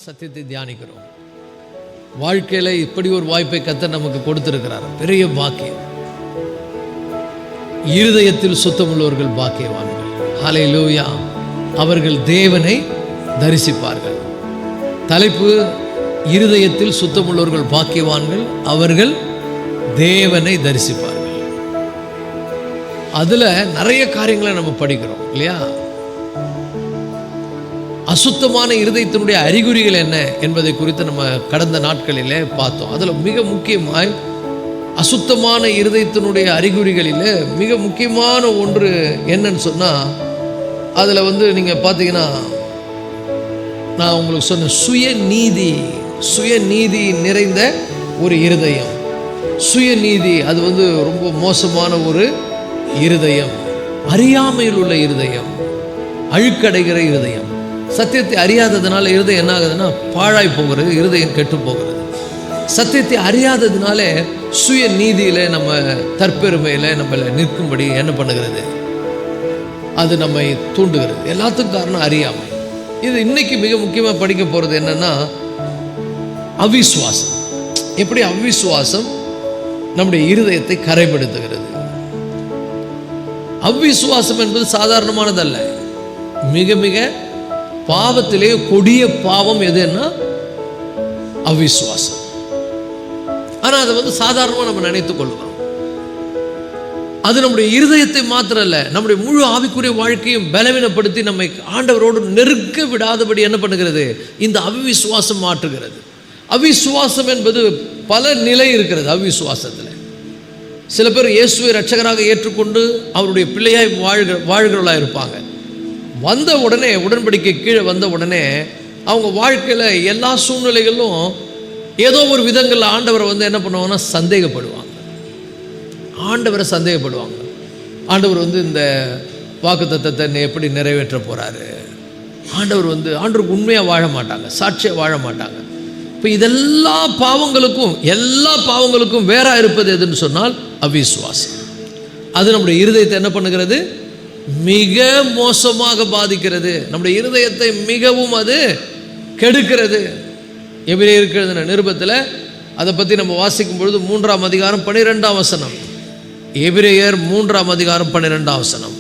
சத்தியத்தை தியானிக்கிறோம். வாழ்க்கையில இப்படி ஒரு வாய்ப்பை கர்த்தர் நமக்கு கொடுத்திருக்கிறார். பெரிய பாக்கியம். இருதயத்தில் சுத்தமுள்ளவர்கள் பாக்கியவான்கள். ஹல்லேலூயா. அவர்கள் தேவனை தரிசிப்பார்கள். தலைப்பு இருதயத்தில் சுத்தமுள்ளவர்கள் பாக்கியவான்கள், அவர்கள் தேவனை தரிசிப்பார்கள். அதுல நிறைய காரியங்களை நம்ம படிக்கிறோம் இல்லையா? அசுத்தமான இருதயத்தினுடைய அறிகுறிகள் என்ன என்பதை குறித்து நம்ம கடந்த நாட்களிலே பார்த்தோம். அதில் மிக முக்கியமாய் அசுத்தமான இருதயத்தினுடைய அறிகுறிகளில் மிக முக்கியமான ஒன்று என்னன்னு சொன்னால், அதில் நீங்கள் பார்த்தீங்கன்னா, நான் உங்களுக்கு சொன்ன சுயநீதி நிறைந்த ஒரு இருதயம். சுயநீதி அது ரொம்ப மோசமான ஒரு இருதயம். அறியாமையில் உள்ள இருதயம், அழுக்கடைகிற இருதயம். சத்தியத்தை அறியாததுனால இருதயம் என்ன ஆகுதுன்னா பாழாய் போகிறது, இருதயம் கெட்டு போகிறது. சத்தியத்தை அறியாததுனால சுய நீதியில் நம்ம தற்பெருமையில் நம்மளை நிற்கும்படி என்ன பண்ணுகிறது, அது நம்மை தூண்டுகிறது. எல்லாத்துக்கும் காரணம் அறியாமை. இது இன்னைக்கு மிக முக்கியமாக படிக்க போகிறது என்னன்னா அவிசுவாசம். எப்படி அவிசுவாசம் நம்முடைய இருதயத்தை கரைப்படுத்துகிறது. அவிசுவாசம் என்பது சாதாரணமானதல்ல. மிக மிக பாவத்திலே கொடிய பாவம் எதுன்னா அவிசுவாசம். ஆனா அதை சாதாரணமா நம்ம நினைத்துக் கொள்கிறோம். அது நம்முடைய இருதயத்தை மாத்திரம் இல்ல, நம்முடைய முழு ஆவிக்குரிய வாழ்க்கையும் பலவீனப்படுத்தி நம்மை ஆண்டவரோடு நெருக்க விடாதபடி என்ன பண்ணுகிறது, இந்த அவிசுவாசம் மாற்றுகிறது. அவிசுவாசம் என்பது பல நிலை இருக்கிறது. அவிசுவாசத்தில் சில பேர் இயேசுவை இரட்சகராக ஏற்றுக்கொண்டு அவருடைய பிள்ளையாய் வாழ்கிறவர்களாக இருப்பாங்க. வந்த உடனே, உடன்படிக்கை கீழே வந்த உடனே அவங்க வாழ்க்கையில் எல்லா சூழ்நிலைகளிலும் ஏதோ ஒரு விதங்களில் ஆண்டவரை என்ன பண்ணுவாங்கன்னா சந்தேகப்படுவாங்க. ஆண்டவர் இந்த வாக்குத்தத்தத்தை எப்படி நிறைவேற்ற போகிறாரு. ஆண்டவருக்கு உண்மையாக வாழ மாட்டாங்க, சாட்சியாக வாழ மாட்டாங்க. இப்போ எல்லா பாவங்களுக்கும் வேற இருப்பது எதுன்னு சொன்னால் அவிசுவாசம். அது நம்முடைய இருதயத்தை என்ன பண்ணுகிறது, மிக மோசமாக பாதிக்கிறது. நம்முடைய இருதயத்தை மிகவும் அது கெடுக்கிறது. எபிரேயருக்கு எழுதின நிருபத்தில் அதை பற்றி நம்ம வாசிக்கும் பொழுது 3ஆம் அதிகாரம் 12ஆம் வசனம். எபிரேயர் 3ஆம் அதிகாரம் 12ஆம் வசனம்.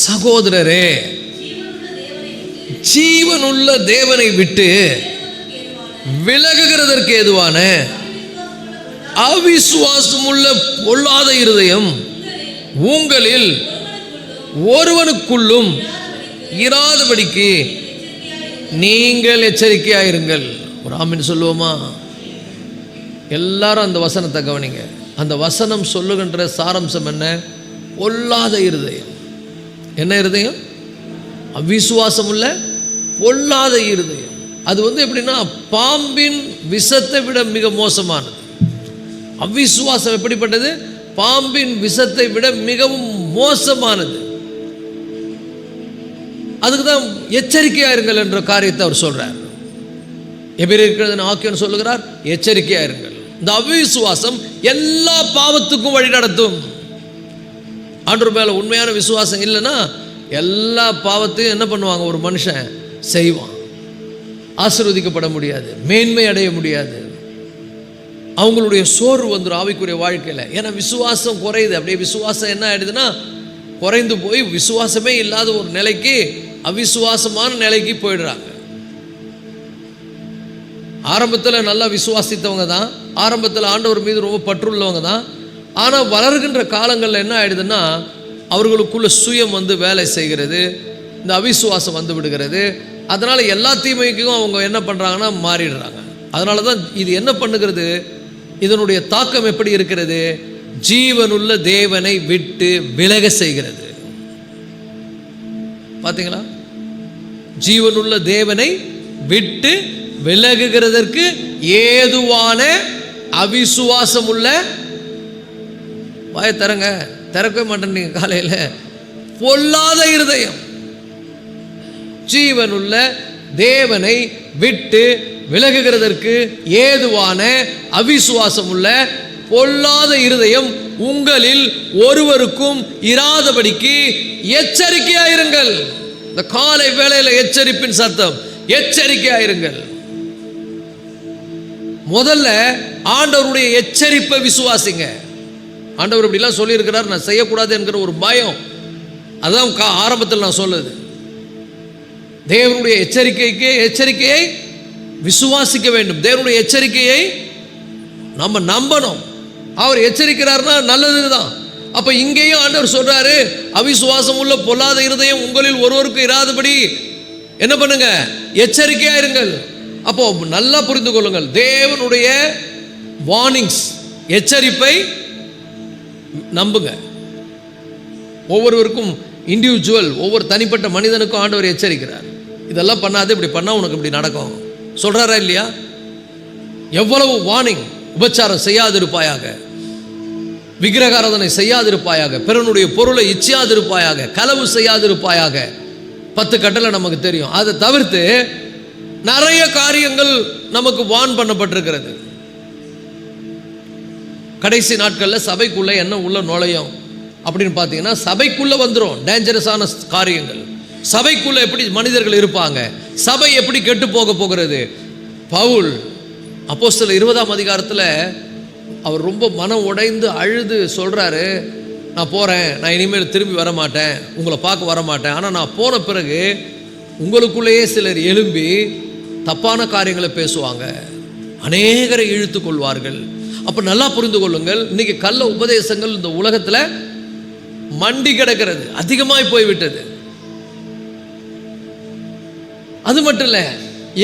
சகோதரரே, ஜீவனுள்ள தேவனை விட்டு விலகுகிறதற்கு ஏதுவான அவிசுவாசமுள்ள பொல்லாத இருதயம் உங்களில் ஒருவனுக்குள்ளும் இராதபடிக்கு நீங்கள் எச்சரிக்கையாயிருங்கள். ஒரு ஆமீன் சொல்லுவோமா? எல்லாரும் அந்த வசனத்தை கவனிங்க. அந்த வசனம் சொல்லுகின்ற சாராம்சம் என்ன? பொல்லாத இருதயம். என்ன இருதயம்? அவிசுவாசம் உள்ள பொல்லாத இருதயம். அது எப்படின்னா பாம்பின் விஷத்தை விட மிக மோசமானது. அவிசுவாசம் எப்படிப்பட்டது? பாம்பின் விஷத்தை விட மிகவும் மோசமானது. அதுக்கு தான் எச்சரிக்கையா இருங்கள் என்ற காரியத்தை அவர் சொல்றார். எபிரேயர் ஆக்கியோன் சொல்லுகிறார், எச்சரிக்கையா இருங்கள். இந்த அவிசுவாசம் எல்லா பாவத்துக்கும் வழி நடத்தும். ஆண்டவர் மேல உண்மையான விசுவாசம் இல்லைன்னா எல்லா பாவத்தையும் என்ன பண்ணுவாங்க, ஒரு மனுஷன் செய்வான். ஆசீர்வதிக்கப்பட முடியாது, மேன்மை அடைய முடியாது. அவங்களுடைய சோர்வு வந்துடும் ஆவிக்குரிய வாழ்க்கையில். ஏன்னா விசுவாசம் குறையுது. அப்படியே விசுவாசம் என்ன ஆயிடுதுன்னா குறைந்து போய் விசுவாசமே இல்லாத ஒரு நிலைக்கு, அவிசுவாசமான நிலைக்கு போயிடுறாங்க. ஆரம்பத்தில் நல்லா விசுவாசித்தவங்க தான், ஆரம்பத்தில் ஆண்டவர் மீது ரொம்ப பற்றுள்ளவங்க தான். ஆனால் வளர்கின்ற காலங்களில் என்ன ஆயிடுதுன்னா அவர்களுக்குள்ள சுயம் வந்து வேலை செய்கிறது, இந்த அவிசுவாசம் வந்து விடுகிறது. அதனால் எல்லா தீமைக்கும் அவங்க என்ன பண்ணுறாங்கன்னா மாறிடுறாங்க. அதனால தான் இது என்ன பண்ணுகிறது, இதனுடைய தாக்கம் எப்படி இருக்கிறது, ஜீவனுள்ள தேவனை விட்டு விலக செய்கிறது. பார்த்தீங்களா, ஜீவனுள்ள தேவனை விட்டு விலகுகிறதற்கு ஏதுவான அவிசுவாசம் உள்ள, வாயை தரங்க, திறக்கவே மாட்டேன் நீங்க காலையில், பொல்லாத இருதயம். ஜீவனுள்ள தேவனை விட்டு விலகுகிறதற்கு ஏதுவான அவிசுவாசம் உள்ள பொல்லாத இருதயம் உங்களில் ஒருவருக்கும் இராதபடிக்கு எச்சரிக்கையாயிருங்கள். இந்த காலை வேளையில் எச்சரிப்பின் சத்தம், எச்சரிக்கையாயிருங்கள். முதல்ல ஆண்டவருடைய எச்சரிப்பை விசுவாசிங்க. ஆண்டவர் இப்படிலாம் சொல்லியிருக்கிறார், நான் செய்யக்கூடாது என்கிற ஒரு பயம், அதான் ஆரம்பத்தில் நான் சொல்லுது. தேவனுடைய எச்சரிக்கையை விசுவாசிக்க வேண்டும். தேவனுடைய எச்சரிக்கையை நம்ம நம்பணும். அவர் எச்சரிக்கிறார்னா நல்லதுதான். அப்ப இங்கேயும் ஆண்டவர் சொல்றாரு, அவிசுவாசம் உள்ள பொல்லாத இருதயம் உங்களில் ஒருவருக்கு இராதபடி என்ன பண்ணுங்க, எச்சரிக்கையா இருங்கள். அப்போ நல்லா புரிந்து கொள்ளுங்கள், தேவனுடைய வார்னிங்ஸ், எச்சரிப்பை நம்புங்க. ஒவ்வொருவருக்கும் இண்டிவிஜுவல், ஒவ்வொரு தனிப்பட்ட மனிதனுக்கும் ஆண்டவர் எச்சரிக்கிறார். இதெல்லாம் பண்ணாது, இப்படி பண்ணா உனக்கு இப்படி நடக்கும் சொல்றாரா இல்லையா? எவ்வளவு வார்னிங். உபச்சாரம் செய்யாதிருப்பாயாக, விக்கிரகாராதனை செய்யாதிருப்பாயாக, பிறனுடைய பொருளை இச்சியாதிருப்பாயாக, களவு செய்யாதிருப்பாயாக, 10 கட்டளை நமக்கு தெரியும். அதை தவிர்த்து நிறைய காரியங்கள் நமக்கு வார்ன் பண்ணப்பட்டிருக்கிறது. கடைசி நாட்களில் சபைக்குள்ள என்ன உள்ள நுழையும் அப்படின்னு பார்த்தீங்கன்னா, சபைக்குள்ள வந்துடும் டேஞ்சரஸான காரியங்கள். சபைக்குள்ள எப்படி மனிதர்கள் இருப்பாங்க, சபை எப்படி கெட்டு போக போகிறது. பவுல் அப்போஸ்தலர் 20ஆம் அதிகாரத்தில் அவர் ரொம்ப மனம் உடைந்து அழுது சொல்றாரு, நான் போறேன், நான் இனிமேல் திரும்பி வர மாட்டேன், உங்களை பார்க்க வர மாட்டேன். ஆனால் நான் போன பிறகு உங்களுக்குள்ளேயே சிலர் எழும்பி தப்பான காரியங்களை பேசுவாங்க, அநேகரை இழுத்து கொள்வார்கள். அப்போ நல்லா புரிந்து கொள்ளுங்கள், இன்னைக்கு கள்ள உபதேசங்கள் இந்த உலகத்தில் மண்டி கிடக்கிறது, அதிகமாய் போய்விட்டது. அது மட்டும் இல்லை,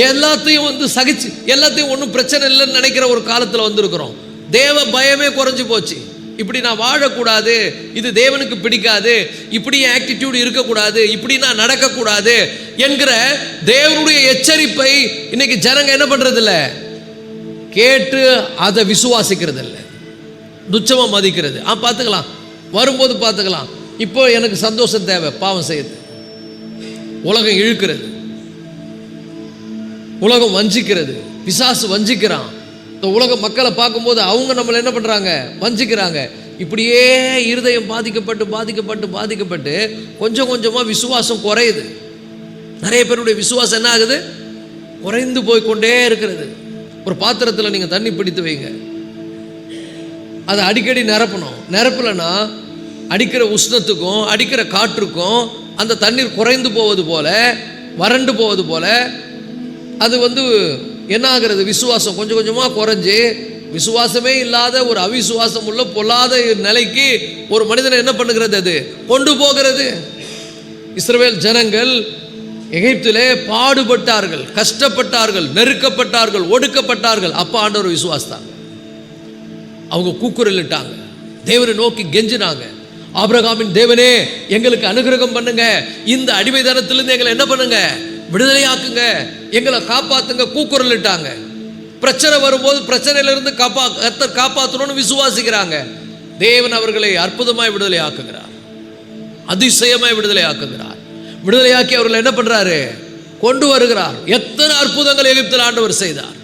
எல்லாத்தையும் வந்து சகிச்சு, எல்லாத்தையும் ஒன்றும் பிரச்சனை இல்லைன்னு நினைக்கிற ஒரு காலத்தில் வந்திருக்கிறோம். தேவ பயமே குறைஞ்சு போச்சு. இப்படி நான் வாழக்கூடாது, இது தேவனுக்கு பிடிக்காது, இப்படி ஆட்டிடியூட் இருக்கக்கூடாது, இப்படி நான் நடக்கக்கூடாது என்கிற தேவனுடைய எச்சரிப்பை இன்னைக்கு ஜனங்க என்ன பண்றது இல்லை, கேட்டு அதை விசுவாசிக்கிறது இல்லை, துச்சமா மதிக்கிறது. பார்த்துக்கலாம், வரும்போது பார்த்துக்கலாம். இப்போ எனக்கு சந்தோஷம் தேவை, பாவம் செய்யுது. உலகம் இழுக்கிறது, உலகம் வஞ்சிக்கிறது, பிசாசு வஞ்சிக்கிறான். இந்த உலக மக்களை பார்க்கும்போது அவங்க நம்மளை என்ன பண்ணுறாங்க, வஞ்சிக்கிறாங்க. இப்படியே இருதயம் பாதிக்கப்பட்டு கொஞ்சம் கொஞ்சமாக விசுவாசம் குறையுது. நிறைய பேருடைய விசுவாசம் என்ன ஆகுது, குறைந்து போய்கொண்டே இருக்கிறது. ஒரு பாத்திரத்தில் நீங்கள் தண்ணி பிடித்து வைங்க, அதை அடிக்கடி நிரப்பணும். நிரப்பலைன்னா அடிக்கிற உஷ்ணத்துக்கும் அடிக்கிற காற்றுக்கும் அந்த தண்ணீர் குறைந்து போவது போல, வறண்டு போவது போல அது வந்து என்ன ஆகிறது, விசுவாசம் கொஞ்சம் கொஞ்சமாக குறைஞ்சி விசுவாசமே இல்லாத ஒரு அவிசுவாசம் உள்ள பொல்லாத நிலைக்கு ஒரு மனிதனை என்ன பண்ணுகிறது, அது கொண்டு போகிறது. இஸ்ரவேல் ஜனங்கள் எகிப்திலே பாடுபட்டார்கள், கஷ்டப்பட்டார்கள், நெருக்கப்பட்டார்கள், ஒடுக்கப்பட்டார்கள். அப்போ ஆண்டவர் விசுவாசித்தாங்க. அவங்க கூக்குரலிட்டாங்க, தேவனை நோக்கி கெஞ்சினாங்க, ஆபிரகாமின் தேவனே எங்களுக்கு அனுகிரகம் பண்ணுங்க, இந்த அடிமைத்தனத்திலிருந்து எங்களை என்ன பண்ணுங்க, விடுதலையாக்குங்க, எங்களை காப்பாத்துங்க, கூக்குரலிட்டாங்க. பிரச்சனை வரும்போது பிரச்சனையிலிருந்து கர்த்தர் காப்பாற்றணும்னு விசுவாசிக்கிறாங்க. தேவன் அவர்களை அற்புதமாய் விடுதலை ஆக்குகிறார், அதிசயமாய் விடுதலை ஆக்குகிறார். விடுதலையாக்கி அவர்களை என்ன பண்றாரு, கொண்டு வருகிறார். எத்தனை அற்புதங்கள் எகிப்தில் ஆண்டவர் செய்தார்.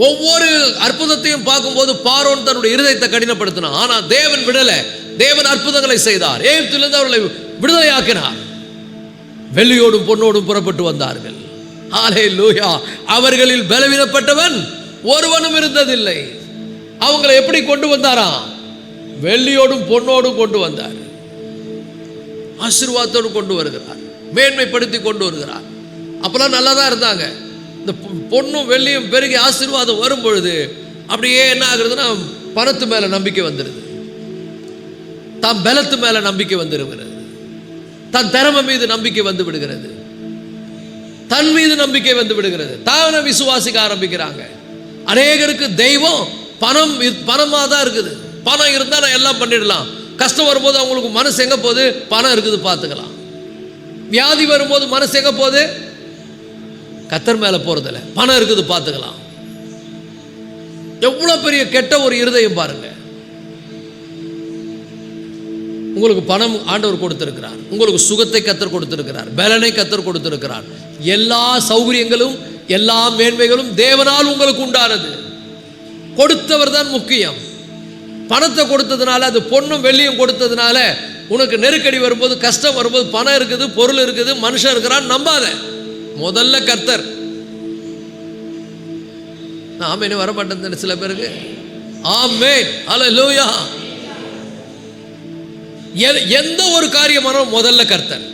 ஒவ்வொரு அற்புதத்தையும் பார்க்கும்போது பார்வோன் தன்னுடைய இருதயத்தை கடினப்படுத்தினார். ஆனா தேவன் விடலை, தேவன் அற்புதங்களை செய்தார். எகிப்திலிருந்து அவர்களை விடுதலையாக்கினார். வெள்ளியோடும் பொன்னோடும் புறப்பட்டு வந்தார்கள். ஹல்லேலூயா. அவர்களில் பலவீனப்பட்டவன் ஒருவனும் இருந்ததில்லை. அவங்களை எப்படி கொண்டு வந்தாராம், வெள்ளியோடும் பொன்னோடும் கொண்டு வந்தார். ஆசீர்வாதத்தோடு கொண்டு வருகிறார், மேன்மைப்படுத்தி கொண்டு வருகிறார். அப்பெல்லாம் நல்லா தான் இருந்தாங்க. இந்த பொன்னும் வெள்ளியும் பெருகி ஆசீர்வாதம் வரும் பொழுது அப்படியே என்ன ஆகுறதுன்னா பணத்து மேல நம்பிக்கை வந்துடுது, தன் பலத்து மேல நம்பிக்கை வந்துடுகிறது, தன் திறமை மீது நம்பிக்கை வந்து விடுகிறது, தன் மீது நம்பிக்கை வந்து விடுகிறது, தான விசுவாசிக்க ஆரம்பிக்கிறாங்க. அநேகருக்கு தெய்வம் பணமாக தான் இருக்குது. பணம் இருந்தால் நான் எல்லாம் பண்ணிடலாம். கஷ்டம் வரும்போது அவங்களுக்கு மனசு எங்கே போகுது? பணம் இருக்குது பார்த்துக்கலாம். வியாதி வரும்போது மனசு எங்கே போகுது? கர்த்தர் மேலே போகிறதில்ல, பணம் இருக்குது பார்த்துக்கலாம். எவ்வளோ பெரிய கெட்ட ஒரு இருதயம் பாருங்க. உங்களுக்கு பணம் ஆண்டவர் கொடுத்திருக்கிறார், உங்களுக்கு சுகத்தை கர்த்தர் கொடுத்திருக்கிறார், பலனை கர்த்தர் கொடுத்திருக்கிறார். எல்லா சௌகரியங்களும் எல்லா மேன்மைகளும் தேவனால் உங்களுக்கு உண்டானது. கொடுத்தவர் தான் முக்கியம். பணத்தை கொடுத்ததுனால, அது பொண்ணும் வெள்ளியும் கொடுத்ததுனால உனக்கு நெருக்கடி வரும்போது, கஷ்டம் வரும்போது, பணம் இருக்குது, பொருள் இருக்குது, மனுஷன் இருக்கிறான் நம்பாத. முதல்ல கர்த்தர். ஆமென் வர மாட்டேன் சில பேருக்கு. ஆமென் ஹல்லேலூயா. எந்த ஒரு காரியமானாலும் முதல்ல கர்த்தர்,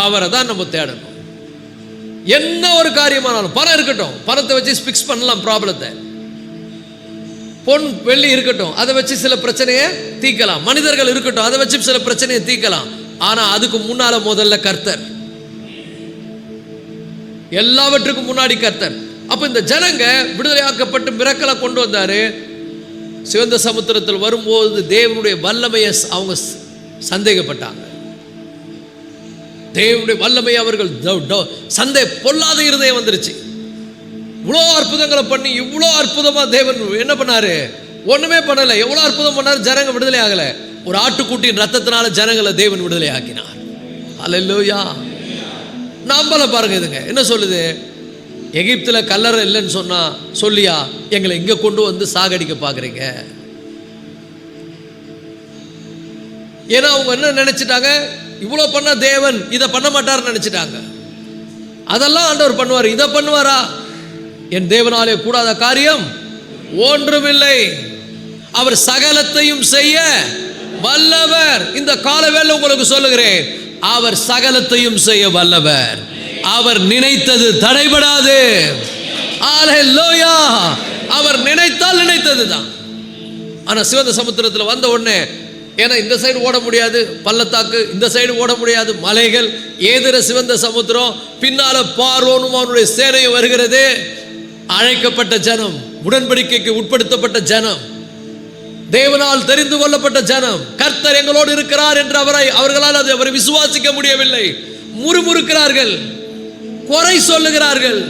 அவரை தான் நம்ம தேடணும். என்ன ஒரு காரியமானாலும், பணம் இருக்கட்டும், பணத்தை வச்சு ஃபிக்ஸ் பண்ணலாம் ப்ராப்ளத்தை. பொன் வெள்ளி இருக்கட்டும், அதை வச்சு சில பிரச்சனையை தீர்க்கலாம். மனிதர்கள் இருக்கட்டும், அதை வச்சு சில பிரச்சனையை தீர்க்கலாம். ஆனா அதுக்கு முன்னால முதல்ல கர்த்தர், எல்லாவற்றுக்கும் முன்னாடி கர்த்தர். அப்ப இந்த ஜனங்க விடுதலையாக்கப்பட்டு மிரக்கலை கொண்டு வந்தாரு. சிவந்த சமுத்திரத்தில் வரும்போது தேவனுடைய வல்லமையை அவங்க சந்தேகப்பட்டாங்க. தேவனுடைய வல்லமை அவர்கள் பொல்லாத இருதயம் வந்துருச்சு. இவ்வளோ அற்புதங்களை பண்ணி, இவ்வளோ அற்புதமா தேவன் என்ன பண்ணாரு? ஒண்ணுமே பண்ணல. எவ்வளோ அற்புதம் பண்ணாரு, ஜனங்க விடுதலை ஆகல. ஒரு ஆட்டுக்குட்டியின் ரத்தத்தினால ஜனங்களை தேவன் விடுதலை ஆக்கினார். ஹல்லேலூயா. நம்பல பாருங்க. இதுங்க என்ன சொல்லுது? எகிப்துல கல்லறை இல்லைன்னு சொன்னா சொல்லியா எங்களை இங்க கொண்டு வந்து சாகடிக்க பாக்குறீங்க? ஏன்னா அவங்க என்ன நினைச்சிட்டாங்க? இவ்வளோ பண்ண தேவன் இதை பண்ண மாட்டார்னு நினைச்சிட்டாங்க. அதெல்லாம் ஆண்டவர் பண்ணுவார், இதை பண்ணுவாரா? என் தேவனாலே கூடாத காரியம் ஒன்றுமில்லை. அவர் சகலத்தையும் செய்ய வல்லவர். இந்த காலவேளை உங்களுக்கு சொல்லுகிறேன், அவர் சகலத்தையும் செய்ய வல்லவர். அவர் நினைத்தது தடைபடாது. ஹல்லேலூயா. அவர் நினைத்தால் நினைத்தது தான். ஆனா சிவந்த சமுத்திரத்தில் வந்த உடனே, ஏன்னா இந்த சைடு ஓட முடியாது, பள்ளத்தாக்கு, இந்த சைடு ஓட முடியாது, மலைகள், எதிர சிவந்த சமுத்திரம், பின்னால பார்வோனும் அவனுடைய சேனையும் வருகிறது. அழைக்கப்பட்ட ஜனம், உடன்படிக்கைக்கு உட்படுத்தப்பட்ட ஜனம், தேவனால் தெரிந்து கொள்ளப்பட்ட ஜனம், கர்த்தர் எங்களோடு இருக்கிறார் என்று அவர்களால் அவரை விசுவாசிக்க முடியவில்லை. முறுமுறுக்கிறார்கள், குறை சொல்லுகிறார்கள்.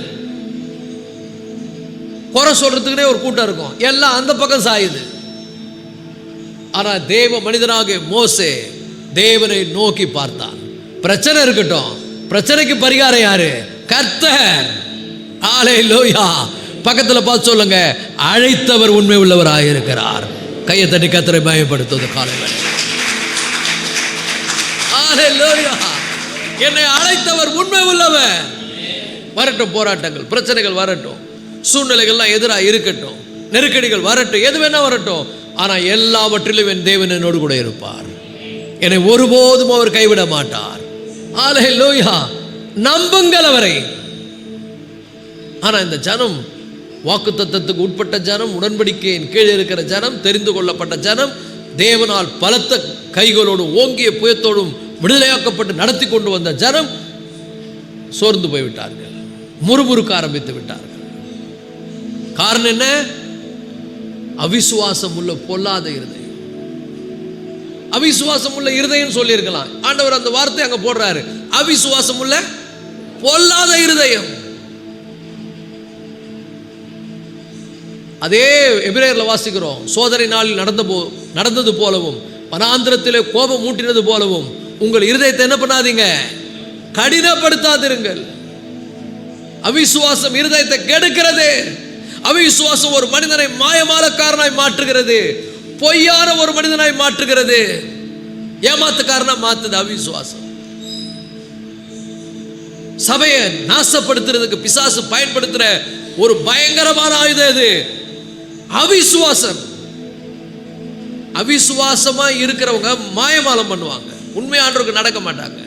குறை சொல்றதுக்குனே ஒரு கூட்டம் இருக்கும், எல்லாம் அந்த பக்கம் சாயுது. ஆனா தேவ மனிதனாக மோசே தேவனை நோக்கி பார்த்தான். பிரச்சனை இருக்கட்டும், பிரச்சனைக்கு பரிகாரம் யாரு? கர்த்தர். ஹல்லேலூயா. பக்கத்துல பார்த்து சொல்லுங்க, அழைத்தவர் உண்மை உள்ளவராக இருக்கிறார். கையை தட்டி கர்த்தரை மகிமைப்படுத்துவது காலையில். ஹல்லேலூயா. என்னை அழைத்தவர் உண்மை உள்ளவர். வரட்டும் போராட்டங்கள், பிரச்சனைகள் வரட்டும், சூழ்நிலைகள்லாம் எதிராக இருக்கட்டும், நெருக்கடிகள் வரட்டும், எது வேணா வரட்டும், ஆனா எல்லாவற்றிலும் என் தேவன் என்னோடு கூட இருப்பார். என்னை ஒருபோதும் அவர் கைவிட மாட்டார். ஹல்லேலூயா. நம்புங்கள் அவரை. ஆனா இந்த ஜனம் வாக்குத்தத்தத்துக்கு உட்பட்ட ஜனம், உடன்படிக்கையின் கீழே இருக்கிற ஜனம், தெரிந்து கொள்ளப்பட்ட ஜனம், தேவனால் பலத்த கைகளோடு ஓங்கிய புயத்தோடும் விடுதலையாக்கப்பட்டு நடத்தி கொண்டு வந்த ஜனம் சோர்ந்து போய்விட்டார்கள், முறுமுறுக்க ஆரம்பித்து விட்டார்கள். காரணம் என்ன? அவிசுவாசம் உள்ள பொல்லாத இருதயம். அவிசுவாசம் உள்ள இருதயம் சொல்லியிருக்கலாம். ஆண்டவர் அந்த வார்த்தை அங்க போடுறாரு, அவிசுவாசம் உள்ள பொல்லாத இருதயம். அதே எபிரேயர்ல வாசிக்கிறோம், சோதனை நாளில் நடந்தது போலவும், வனாந்திரத்திலே கோபம் மூட்டினது போலவும் உங்கள் இருதயத்தை என்ன பண்ணாதீங்க, கடினப்படுத்தாதிருங்கள். அவிசுவாசம் இருதயத்தை கெடுக்கிறது. அவிசுவாசம் ஒரு மனிதனை மாயமாலக்காரனாய் மாற்றுகிறது, பொய்யான ஒரு மனிதனாய் மாற்றுகிறது, ஏமாத்துக்காரனா மாத்துது அவிசுவாசம். சபையை நாசப்படுத்துறதுக்கு பிசாசு பயன்படுத்துற ஒரு பயங்கரமான ஆயுதம் இது அவிசுவாசம். அவிசுவாசமா இருக்கிறவங்க மாயமாலம் பண்ணுவாங்க, உண்மையானவருக்கு நடக்க மாட்டாங்க.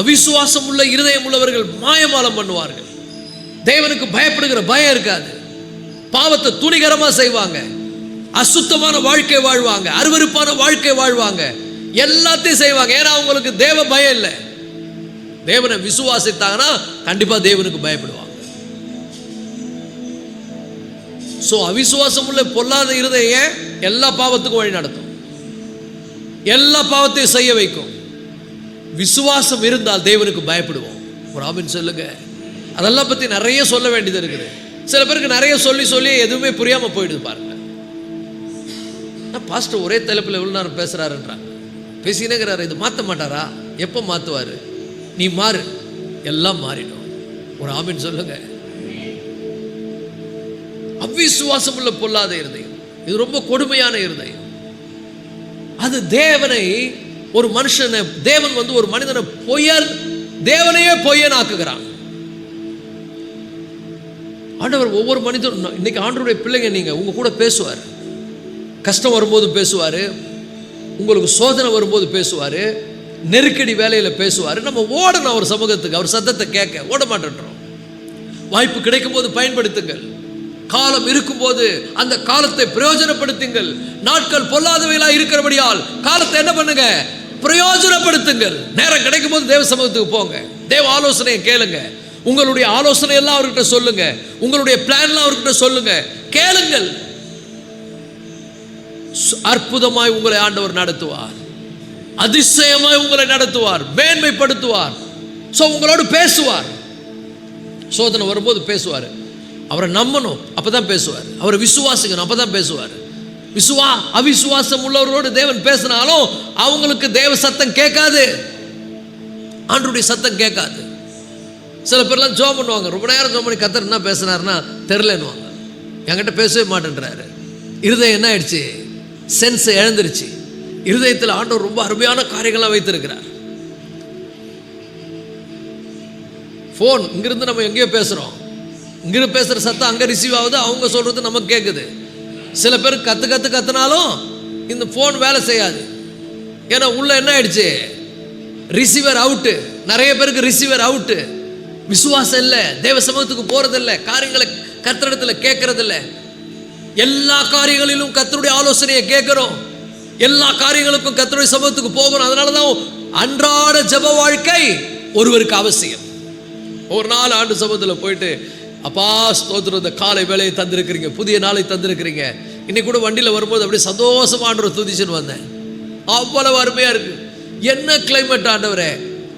அவிசுவாசம் உள்ள இருதயம் உள்ளவர்கள் மாயமாலம் பண்ணுவார்கள். தேவனுக்கு பயப்படுகிற பயம் இருக்காது. பாவத்தை துணிகரமா செய்வாங்க, அசுத்தமான வாழ்க்கை வாழ்வாங்க, அருவருப்பான வாழ்க்கை வாழ்வாங்க, எல்லாத்தையும் செய்வாங்க. ஏன்னா அவங்களுக்கு தேவ பயம் இல்லை. தேவனை விசுவாசித்தாங்கன்னா கண்டிப்பா தேவனுக்கு பயப்படுவாங்க. சோ அவிசுவாசம் உள்ள பொல்லாத இருதயம் எல்லா பாவத்துக்கும் வழி நடத்தும், எல்லா பாவத்தையும் செய்ய வைக்கும். விசுவாசம் இருந்தால் தேவனுக்கு பயப்படுவோம். ஒரு ஆமென் சொல்லுங்க. அதெல்லாம் பத்தி நிறைய சொல்ல வேண்டியது இருக்குது. சில பேருக்கு நிறைய சொல்லி சொல்லி எதுவுமே புரியாம போயிடுது. பாருங்க, பாஸ்டர் ஒரே தலைப்பில் எவ்வளவு நேரம் பேசுறாருன்றாங்க, பேசினேங்கிறாரு. இது மாற்ற மாட்டாரா? எப்போ மாற்றுவார்? நீ மாறு, எல்லாம் மாறிடும். ஒரு ஆமென் சொல்லுங்க. அவிசுவாசம் உள்ள பொல்லாத இருதயம், இது ரொம்ப கொடுமையான இருதயம். அது தேவனை, ஒரு மனுஷனை, தேவன் வந்து ஒரு மனிதனை பொய்யர், தேவனையே பொய்யன் ஆக்குகிறான். ஆண்டவர் ஒவ்வொரு மனிதனும், இன்னைக்கு ஆண்டவருடைய பிள்ளைங்க, நீங்க உங்க கூட பேசுவார், கஷ்டம் வரும்போது பேசுவார், உங்களுக்கு சோதனை வரும்போது பேசுவார், நெருக்கடி வேலையில் பேசுவார். நம்ம ஓடணும் அவர் சமூகத்துக்கு, அவர் சத்தத்தை கேட்க ஓட மாட்டேன்றோம். வாய்ப்பு கிடைக்கும் போது பயன்படுத்துங்கள், காலம் இருக்கும்போது அந்த காலத்தை பிரயோஜனப்படுத்துங்கள். நாட்கள் பொல்லாதவைகளாக இருக்கிறபடியால் காலத்தை என்ன பண்ணுங்க, பிரயோஜனப்படுத்துங்கள். நேரம் கிடைக்கும் போது தேவ சமூகத்துக்கு போங்க, தேவ ஆலோசனையை கேளுங்க. உங்களுடைய ஆலோசனை எல்லாம் அவர்கிட்ட சொல்லுங்க, உங்களுடைய பிளான்லாம் அவர்கிட்ட சொல்லுங்க, கேளுங்கள். அற்புதமாய் உங்களை ஆண்டவர் நடத்துவார், அதிசயமாய் உங்களை நடத்துவார், மேன்மைப்படுத்துவார். சோ உங்களோடு பேசுவார். சோதனை வரும்போது பேசுவார். அவரை நம்பணும், அப்பதான் பேசுவார். அவரை விசுவாசிக்கணும், அப்பதான் பேசுவார். அவிசுவாசம் உள்ளவர்களோடு தேவன் பேசினாலும் அவங்களுக்கு தேவ சத்தம் கேட்காது, ஆண்டவருடைய சத்தம் கேட்காது. சில பேர்லாம் ஜெபம் பண்ணுவாங்க, ரொம்ப நேரம் ஜெபம் பண்ணி கர்த்தர் என்ன பேசினாருன்னா தெரியலன்னுவாங்க. என்கிட்ட பேசவே மாட்டேன்றாரு. இருதயம் என்ன ஆயிடுச்சு, சென்ஸ் இழந்துருச்சு. இருதயத்தில் ஆண்டவர் ரொம்ப அருமையான காரியங்கள்லாம் வைத்திருக்கிறார். ஃபோன் இங்கிருந்து நம்ம எங்கேயோ பேசுகிறோம், இங்கிருந்து பேசுகிற சத்தம் அங்கே ரிசீவ் ஆகுது, அவங்க சொல்கிறது நமக்கு கேட்குது. சில பேர் கற்றுனாலும் இந்த ஃபோன் வேலை செய்யாது. ஏன்னா உள்ள என்ன ஆயிடுச்சு, ரிசீவர் அவுட்டு. நிறைய பேருக்கு ரிசீவர் அவுட்டு. விசுவாசம் இல்லை, தேவ சமூகத்துக்கு போகிறதில்லை, காரியங்களை கர்த்தரிடத்தில் கேட்கறதில்லை. எல்லா காரியங்களிலும் கர்த்தருடைய ஆலோசனையை கேட்கிறோம், எல்லா காரியங்களுக்கும் கர்த்தருடைய சமூகத்துக்கு போகணும். அதனால தான் அன்றாட ஜெப வாழ்க்கை ஒருவருக்கு அவசியம். ஒரு நாள் ஆண்டு சமூகத்தில் போயிட்டு, அப்பா ஸ்தோத்திரம், இந்த காலை வேலையை தந்திருக்கிறீங்க, புதிய நாளை தந்திருக்கிறீங்க. இன்னைக்கு கூட வண்டியில் வரும்போது அப்படியே சந்தோஷமா ஆண்டவர் துதிச்சுன்னு வந்தேன். அவ்வளவு அருமையா இருக்கு. என்ன கிளைமேட் ஆண்டவரே.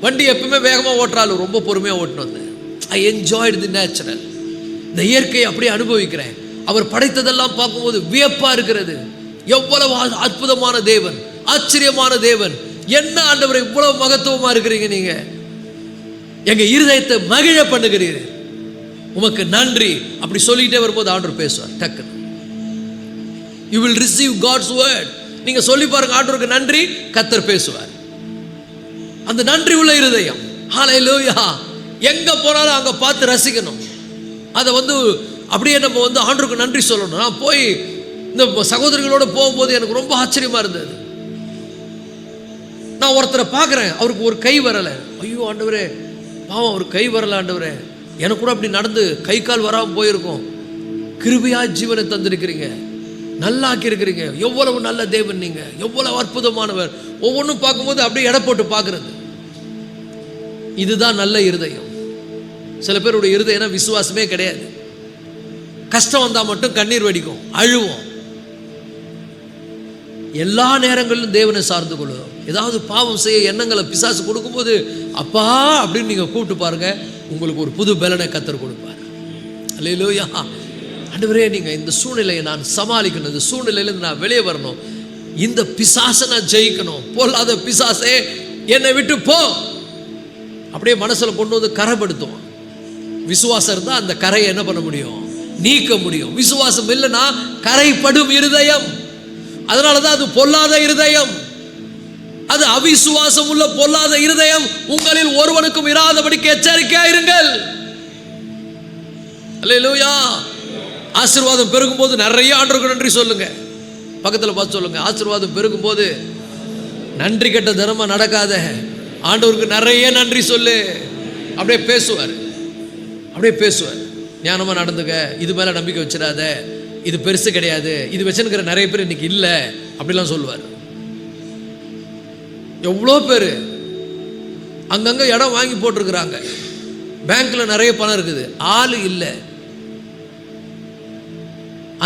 வண்டி எப்பவுமே வேகமாக ஓட்டுறாலும் ரொம்ப பொறுமையாக ஓட்டுன்னு வந்தேன். I enjoyed the natural. இந்த இயற்கையை அப்படியே அனுபவிக்கிறேன். அவர் படைத்ததெல்லாம் பார்க்கும்போது வியப்பா இருக்கிறது. எவ்வளவு அற்புதமான தேவன், ஆச்சரியமான தேவன். என்ன ஆண்டவரை இவ்வளவு மகத்துவமா இருக்கிறீங்க நீங்க, எங்க இருதயத்தை மகிழ பண்ணுகிறீர்கள், உமக்கு நன்றி. அப்படி சொல்லிட்டே வரும்போது ஆண்டவர் பேசுவார். டக்குன்னு you will receive God's word. நீங்க சொல்லி பாருங்க, ஆண்டவருக்கு நன்றி, கர்த்தர் பேசுவார். அந்த நன்றி உள்ள இருதயம், ஹல்லேலூயா. எங்க போனாலும் அங்க பார்த்து ரசிக்கணும். அதை அப்படியே நம்ம ஆண்டவருக்கு நன்றி சொல்லணும். நான் போய் இந்த சகோதரிகளோட போகும்போது எனக்கு ரொம்ப ஆச்சரியமா இருந்தது. நான் ஒருத்தரை பார்க்குறேன், அவருக்கு ஒரு கை வரலை. ஐயோ ஆண்டவரே, பாவம் ஒரு கை வரல ஆண்டவரே. எனக்கு கூட அப்படி நடந்து கை கால் வராமல் போயிருக்கும். கிருபையா ஜீவனை தந்திருக்கிறீங்க, நல்லா ஆக்கியிருக்கிறீங்க. எவ்வளவு நல்ல தேவன் நீங்க, எவ்வளவு அற்புதமானவர். ஒவ்வொன்றும் பார்க்கும்போது அப்படியே எடை போட்டு பார்க்கறது. இதுதான் நல்ல இருதயம். சில பேருடைய இருதயம் விசுவாசமே கிடையாது. கஷ்டம் வந்தால் மட்டும் கண்ணீர் வடிக்கும், அழுவோம். எல்லா நேரங்களிலும் தேவனை சார்ந்து கொள்ளும். ஏதாவது பாவம் செய்ய எண்ணங்களை பிசாசு கொடுக்கும்போது அப்பா அப்படின்னு நீங்க கூப்பிட்டு பாருங்க, உங்களுக்கு ஒரு புது பலனை கர்த்தர் கொடுப்பார். அல்லேலூயா. ஆண்டவரே, நீங்க இந்த சூழ்நிலையை நான் சமாளிக்கணும், இந்த சூழ்நிலையிலிருந்து நான் வெளியே வரணும், இந்த பிசாசை நான் ஜெயிக்கணும். பொல்லாத பிசாசே என்னை விட்டு போ. அப்படியே மனசுல கொண்டு வந்து கரைப்படுத்தும். விசுவாசம் இருந்தால் அந்த கரையை என்ன பண்ண முடியும், நீக்க முடியும். விசுவாசம் இல்லைன்னா கரைப்படும் இருதயம். அதனாலதான் அது பொல்லாத இருதயம். அது அவிசுவாசம் உள்ள பொல்லாத இருதயம் உங்களில் ஒருவனுக்கும் இராதபடிக்கு எச்சரிக்கையா இருங்கள். அல்லேலூயா. ஆசீர்வாதம் பெருகும் போது நிறைய ஆண்டவருக்கு நன்றி சொல்லுங்க. பக்கத்தில் பார்த்து சொல்லுங்க, ஆசீர்வாதம் பெருகும் போது நன்றி கெட்ட தனமா நடக்காத, ஆண்டவருக்கு நிறைய நன்றி சொல்லு. அப்படியே பேசுவார், அப்படியே பேசுவார். ஞானமாக நடந்துக்க, இது மேலே நம்பிக்கை வச்சிடாத, இது பெருசு கிடையாது, இது வச்சுருக்கிற நிறைய பேர் இன்னைக்கு இல்லை அப்படிலாம் சொல்லுவார். எவ்வளோ பேர் அங்கங்கே இடம் வாங்கி போட்டிருக்கிறாங்க, பேங்க்ல நிறைய பணம் இருக்குது, ஆள் இல்லை,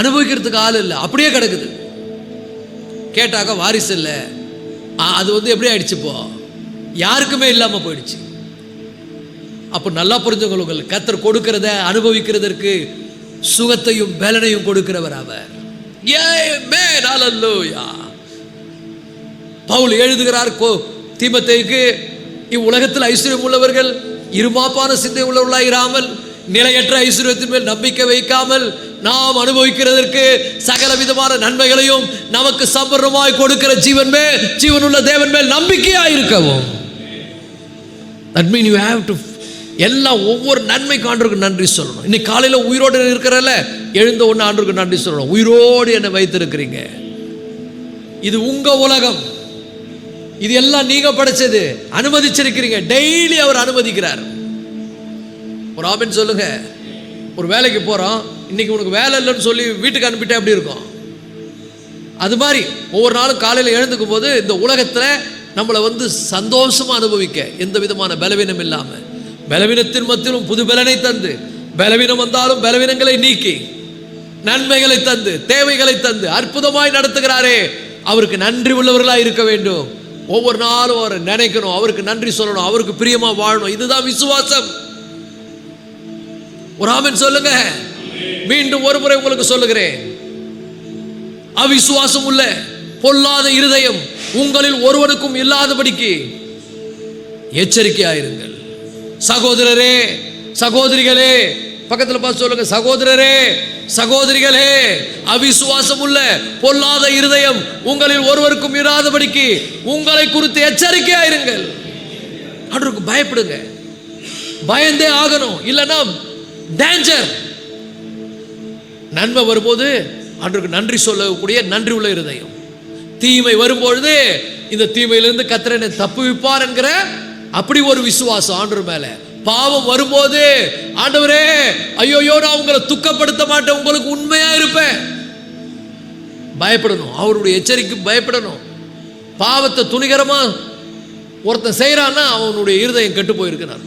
அனுபவிக்கிறதுக்கு ஆள் இல்லை, அப்படியே கிடக்குது. கேட்டாக்க வாரிசு இல்லை. அது எப்படி ஆயிடுச்சு, இப்போ யாருக்குமே இல்லாமல் போயிடுச்சு. அப்போ நல்லா புரிஞ்சுக்கொள்ளுங்கள், கர்த்தர் கொடுக்கிறத அனுபவிக்கிறதற்கு சுகத்தையும் பலனையும் கொடுக்கிறவர் அவர். பவுல் எழுதுகிறார் தீமோத்தேயுக்கு, இவ்வுலகத்தில் ஐஸ்வர்யம் உள்ளவர்கள் இருமாப்பான சிந்தை உள்ளவர்களாக இராமல் நிலையற்ற ஐஸ்வர்யத்தின் மேல் நம்பிக்கை வைக்காமல் நாம் அனுபவிக்கிறதற்கு சகல விதமான நன்மைகளையும் நமக்கு சம்பூர்ணமாய் கொடுக்கிற ஜீவனுள்ள தேவன் மேல் நம்பிக்கையாக இருக்கவும். That means you have to எல்லாம் ஒவ்வொரு நன்மைக்கு ஆண்டவருக்கு நன்றி சொல்லணும். இன்னைக்கு காலையில் உயிரோடு இருக்கிறல, எழுந்த ஒன்று ஆண்டவருக்கு நன்றி சொல்லணும். உயிரோடு என்னை வைத்திருக்கிறீங்க, இது உங்க உலகம், இது எல்லாம் நீங்க படைச்சது, அனுமதிச்சிருக்கிறீங்க. டெய்லி அவர் அனுமதிக்கிறார். ஒரு ஆமென் சொல்லுங்க. ஒரு வேலைக்கு போறோம், இன்னைக்கு உனக்கு வேலை இல்லைன்னு சொல்லி வீட்டுக்கு அனுப்பிட்டே எப்படி இருக்கும்? அது மாதிரி ஒவ்வொரு நாளும் காலையில் எழுந்துக்கும் போது இந்த உலகத்தில் நம்மளை சந்தோஷமா அனுபவிக்க, எந்த விதமான பலவீனம் இல்லாமல், பலவீனத்தின் மத்தியிலும் புது பலனை தந்து, பலவீனம் வந்தாலும் பலவீனங்களை நீக்கி நன்மைகளை தந்து தேவைகளை தந்து அற்புதமாய் நடத்துகிறாரே, அவருக்கு நன்றி உள்ளவர்களாக இருக்க வேண்டும். ஒவ்வொரு நாளும் அவரை நினைக்கணும், அவருக்கு நன்றி சொல்லணும், அவருக்கு பிரியமா வாழணும். இதுதான் விசுவாசம். ஒரு ஆமென் சொல்லுங்க. மீண்டும் ஒரு முறை உங்களுக்கு சொல்லுகிறேன், அவிசுவாசம் உள்ள பொல்லாத இருதயம் உங்களில் ஒருவனுக்கும் இல்லாதபடிக்கு எச்சரிக்கையாயிருங்கள். சகோதரரே சகோதரிகளே, பக்கத்தில் பார்த்து சொல்லுங்க, சகோதரரே சகோதரிகளே, அவிசுவாசம் உள்ள பொல்லாத இருதயம் உங்களில் ஒருவருக்கும் இராதபடிக்கு உங்களை குறித்து எச்சரிக்கையாயிருங்கள். ஆண்டவருக்கு பயப்படுங்க, பயந்தே ஆகணும், இல்லைன்னா டேஞ்சர். நன்மை வரும்போது ஆண்டவருக்கு நன்றி சொல்லக்கூடிய நன்றி உள்ள இருதயம், தீமை வரும்பொழுது இந்த தீமையிலிருந்து கர்த்தர் என்னை தப்புவிப்பார் என்கிற அப்படி ஒரு விசுவாசம் ஆண்டவர் மேல. பாவம் வரும்போது ஆண்டவரே ஐயோ நான் உங்களை துக்கப்படுத்த மாட்டேன், உங்களுக்கு உண்மையா இருப்பேன், பயப்படணும். அவருடைய எச்சரிக்கை பயப்படணும். பாவத்தை துணிகரமா ஒருத்தன் செய்யறான்னா அவனுடைய இருதயம் கெட்டு போயிருக்கிறார்.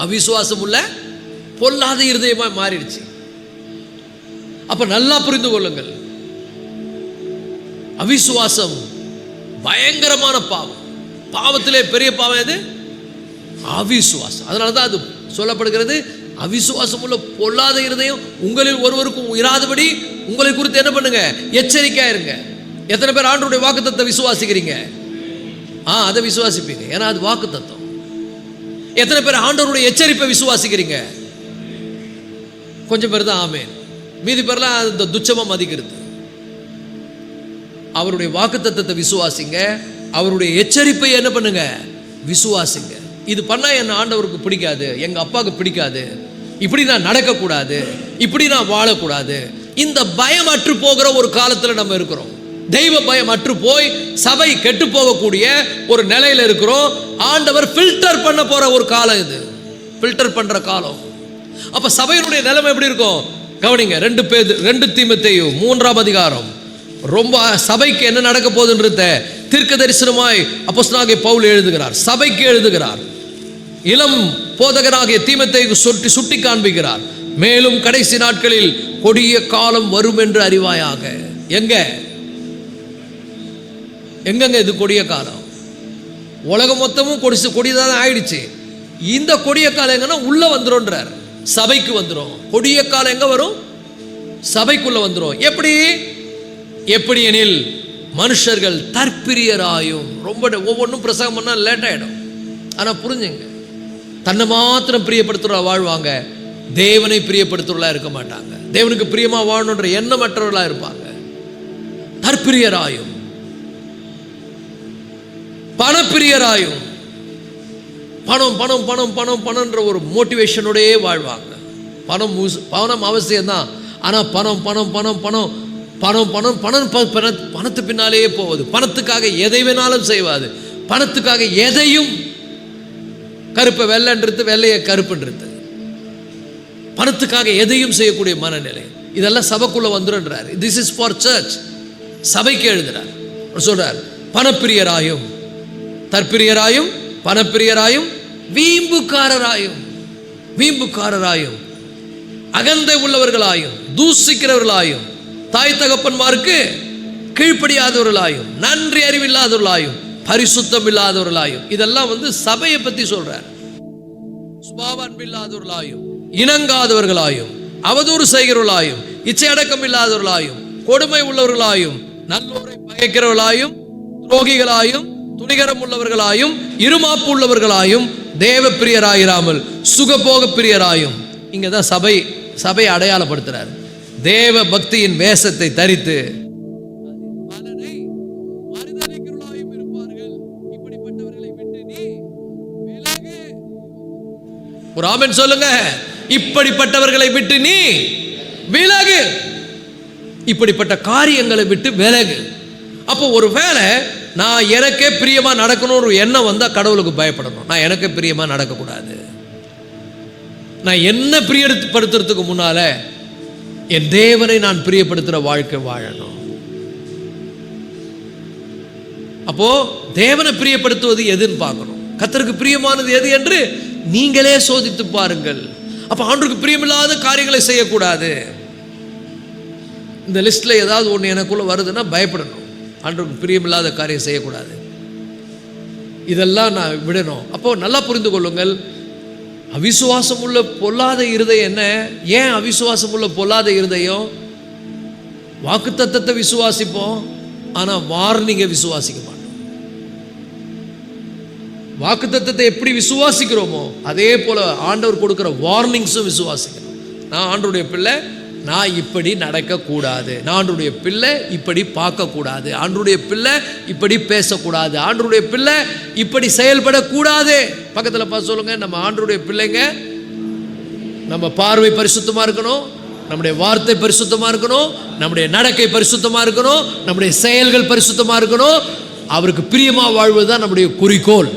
அவிசுவாசம் உள்ள பொல்லாத இருதயமா மாறிடுச்சு. அப்ப நல்லா புரிந்து கொள்ளுங்கள், அவிசுவாசம் பயங்கரமான பாவம். பாவத்திலே பெரிய பாவம் எது? அவிசுவாசம். அதனாலதான் அது சொல்லப்படுகிறது, அவிசுவாசம் உள்ள பொல்லாத இருதயம் உங்களில் ஒருவருக்கும் இராதபடி உங்களை குறித்து என்ன பண்ணுங்க, எச்சரிக்கையா இருங்க. எத்தனை பேர் ஆண்டவருடைய வாக்குத்தத்தத்தை விசுவாசிக்கிறீங்க? அதை விசுவாசிப்பீங்க, ஏன்னா அது வாக்குத்தத்தம். எத்தனை பேர் ஆண்டவருடைய எச்சரிப்பை விசுவாசிக்கிறீங்க? கொஞ்சம் பேர் தான் ஆமென். மீதி பேர்லாம் இந்த துச்சமா மதிக்கிறது. அவருடைய வாக்குத்தத்தத்தை விசுவாசிங்க, அவருடைய எச்சரிப்பை என்ன பண்ணுங்க, விசுவாசிங்க. இது பண்ணா என்ன ஆண்டவருக்கு பிடிக்காது, எங்க அப்பாவுக்கு பிடிக்காது, இப்படி நான் நடக்கக்கூடாது, இப்படி நான் வாழக்கூடாது. இந்த பயம் அற்று போகிற ஒரு காலத்தில் நம்ம இருக்கிறோம். தெய்வ பயம் அற்று போய் சபை கெட்டு போகக்கூடிய ஒரு நிலையில இருக்கிறோம். ஆண்டவர் ஃபில்டர் பண்ண போற ஒரு காலம் இது, ஃபில்டர் பண்ற காலம். அப்ப சபையினுடைய நிலைமை எப்படி இருக்கும் கவனிங்க. 2 தீமோத்தேயு 3ஆம் அதிகாரம் ரொம்ப சபைக்கு என்ன நடக்க போகுதுன்றத தீர்க்க தரிசனமாய் அப்போஸ்தலனாகிய பவுல் எழுதுகிறார், சபைக்கு எழுதுகிறார். இளம் போதகனாகிய தீமோத்தேயுக்கு சுட்டி காண்பிக்கிறார். மேலும் கடைசி நாட்களில் கொடிய காலம் வரும் என்று அறிவாயாக. எங்கங்க இது கொடிய காலம்? உலகம் மொத்தமும் கொடியதாக ஆயிடுச்சு. இந்த கொடிய காலம் எங்கன்னா உள்ள வந்துரும்ன்றார், சபைக்கு வந்துடும். கொடிய காலம் எங்க வரும்? சபைக்குள்ள வந்துடும். எப்படி எனில் மனுஷர்கள் தற்பிரியராயும். ரொம்ப ஒவ்வொன்றும் பிரசங்கம் பண்ணா லேட் ஆயிடும். ஆனா புரிஞ்சுங்க, தன்னை மாத்திரம் பிரியப்படுத்துறா வாழ்வாங்க, தேவனை பிரியப்படுத்துறவளா இருக்க மாட்டாங்க. தேவனுக்கு பிரியமா வாழணுன்ற எண்ணமற்றவர்களா இருப்பாங்க. தற்பிரியராயும் பணப்பிரியராயும், பணம் பணம் பணம் பணம் பணம்ன்ற ஒரு மோட்டிவேஷனோடயே வாழ்வாங்க. பணம் அவசியம்தான், ஆனா பணம் பணம் பணம் பணம் பணம் பணம் பணம் பணத்து பின்னாலேயே போவது. பணத்துக்காக எதை வேணாலும் செய்வாது. பணத்துக்காக எதையும், கருப்பை வெள்ளைன்றது, வெள்ளையை கருப்புன்றது. பணத்துக்காக எதையும் செய்யக்கூடிய மனநிலை, இதெல்லாம் சபைக்குள்ள வந்துடுன்றார். This is for church. சபைக்கு எழுதுறார். சொல்றார், பணப்பிரியராயும் தற்பிரியராயும் பணப்பிரியராயும் வீம்புக்காரராயும் அகந்தை உள்ளவர்களாயும் தூசிக்கிறவர்களாயும் தாய் தகப்பன்மாருக்கு கீழ்ப்படியாதவர்களாயும் நன்றி அறிவில்லாதவர்களாயும் பரிசுத்தம் இல்லாதவர்களாயும். இதெல்லாம் சபையை பத்தி சொல்றார். சுபாவ அன்பில்லாதவர்களாயும் இணங்காதவர்களாயும் அவதூறு செய்கிறவர்களாயும் இச்சை அடக்கம் இல்லாதவர்களாயும் கொடுமை உள்ளவர்களாயும் நல்லோரை பகைக்கிறவர்களாயும் துரோகிகளாயும் துணிகரம் உள்ளவர்களாயும் இருமாப்பு உள்ளவர்களாயும் தேவ பிரியராயிராமல் சுகபோக பிரியராயும். இங்கதான் சபையை அடையாளப்படுத்துறார். தேவ பக்தியின் வேஷத்தை தரித்து இப்படிப்பட்டவர்களை விட்டு நீ விலகு. ஒரு ஆமென் சொல்லுங்க. இப்படிப்பட்டவர்களை விட்டு நீ விலகு. இப்படிப்பட்ட காரியங்களை விட்டு விலகு. அப்போ ஒரு வேளை நான் எனக்கே பிரியமா நடக்கணும் ஒரு எண்ணம் வந்தா கடவுளுக்கு பயப்படணும். நான் எனக்கே பிரியமா நடக்கக்கூடாது. நான் என்ன பிரியப்படுத்துறதுக்கு முன்னால என் தேவனை நான் பிரியப்படுத்துற வாழ்க்கை வாழணும். அப்போ தேவனை பிரியப்படுத்துவது எதுன்னு பார்க்கணும். கர்த்தருக்கு பிரியமானது எது என்று நீங்களே சோதித்து பாருங்கள். அப்ப ஆண்டவருக்கு பிரியமில்லாத காரியங்களை செய்யக்கூடாது. இந்த லிஸ்ட்ல ஏதாவது ஒன்று எனக்குள்ள வருதுன்னா பயப்படணும். ஆண்டவருக்கு பிரியமில்லாத காரியம் செய்யக்கூடாது. இதெல்லாம் நான் விடணும். அப்போ நல்லா புரிந்து கொள்ளுங்கள். அவிசுவாசம் உள்ள பொல்லாத இருதயம் என்ன? ஏன் அவிசுவாசம் உள்ள பொல்லாத இருதயம்? வாக்குத்தத்தத்தை விசுவாசிப்போம், ஆனா வார்னிங்கை விசுவாசிக்க மாட்டோம். வாக்குத்தத்தத்தை எப்படி விசுவாசிக்கிறோமோ அதே போல ஆண்டவர் கொடுக்கிற வார்னிங்ஸும் விசுவாசிக்கணும். நான் ஆண்டவருடைய பிள்ளை, நான் இப்படி நடக்கக்கூடாது. நான் ஆண்டவருடைய பிள்ளை, இப்படி பார்க்கக்கூடாது. ஆண்டவருடைய பிள்ளை, இப்படி பேசக்கூடாது. ஆண்டவருடைய பிள்ளை, இப்படி செயல்படக்கூடாது. பக்கத்தில் பார்த்து சொல்லுங்க, நம்ம ஆண்டவருடைய பிள்ளைங்க. நம்ம பார்வை பரிசுத்தமா இருக்கணும், நம்முடைய வார்த்தை பரிசுத்தமா இருக்கணும், நம்முடைய நடக்கை பரிசுத்தமா இருக்கணும், நம்முடைய செயல்கள் பரிசுத்தமா இருக்கணும். அவருக்கு பிரியமா வாழ்வதுதான் நம்முடைய குறிக்கோள்.